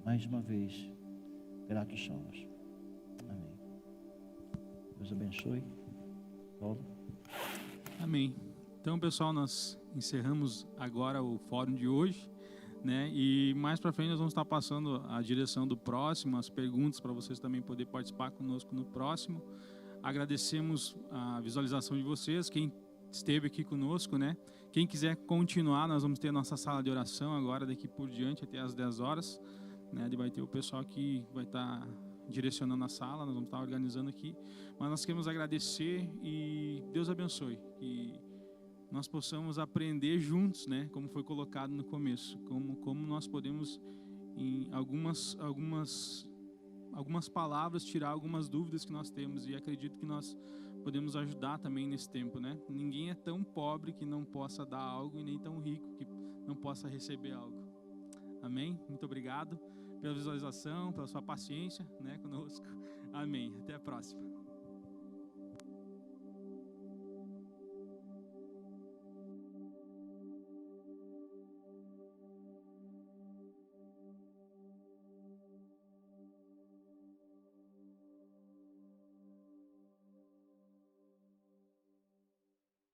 mais uma vez, gratos somos. Amém. Deus abençoe. Paulo. Amém. Então, pessoal, nós encerramos agora o fórum de hoje, né? E mais para frente nós vamos estar passando a direção do próximo, as perguntas para vocês também poder participar conosco no próximo. Agradecemos a visualização de vocês, quem esteve aqui conosco, né? Quem quiser continuar, nós vamos ter a nossa sala de oração agora daqui por diante até às 10 horas, né? E vai ter o pessoal que vai estar direcionando a sala, nós vamos estar organizando aqui. Mas nós queremos agradecer e Deus abençoe. E nós possamos aprender juntos, né? Como foi colocado no começo, como nós podemos, em algumas palavras, tirar algumas dúvidas que nós temos, e acredito que nós podemos ajudar também nesse tempo, né? Ninguém é tão pobre que não possa dar algo e nem tão rico que não possa receber algo. Amém? Muito obrigado pela visualização, pela sua paciência, né, conosco. Amém. Até a próxima.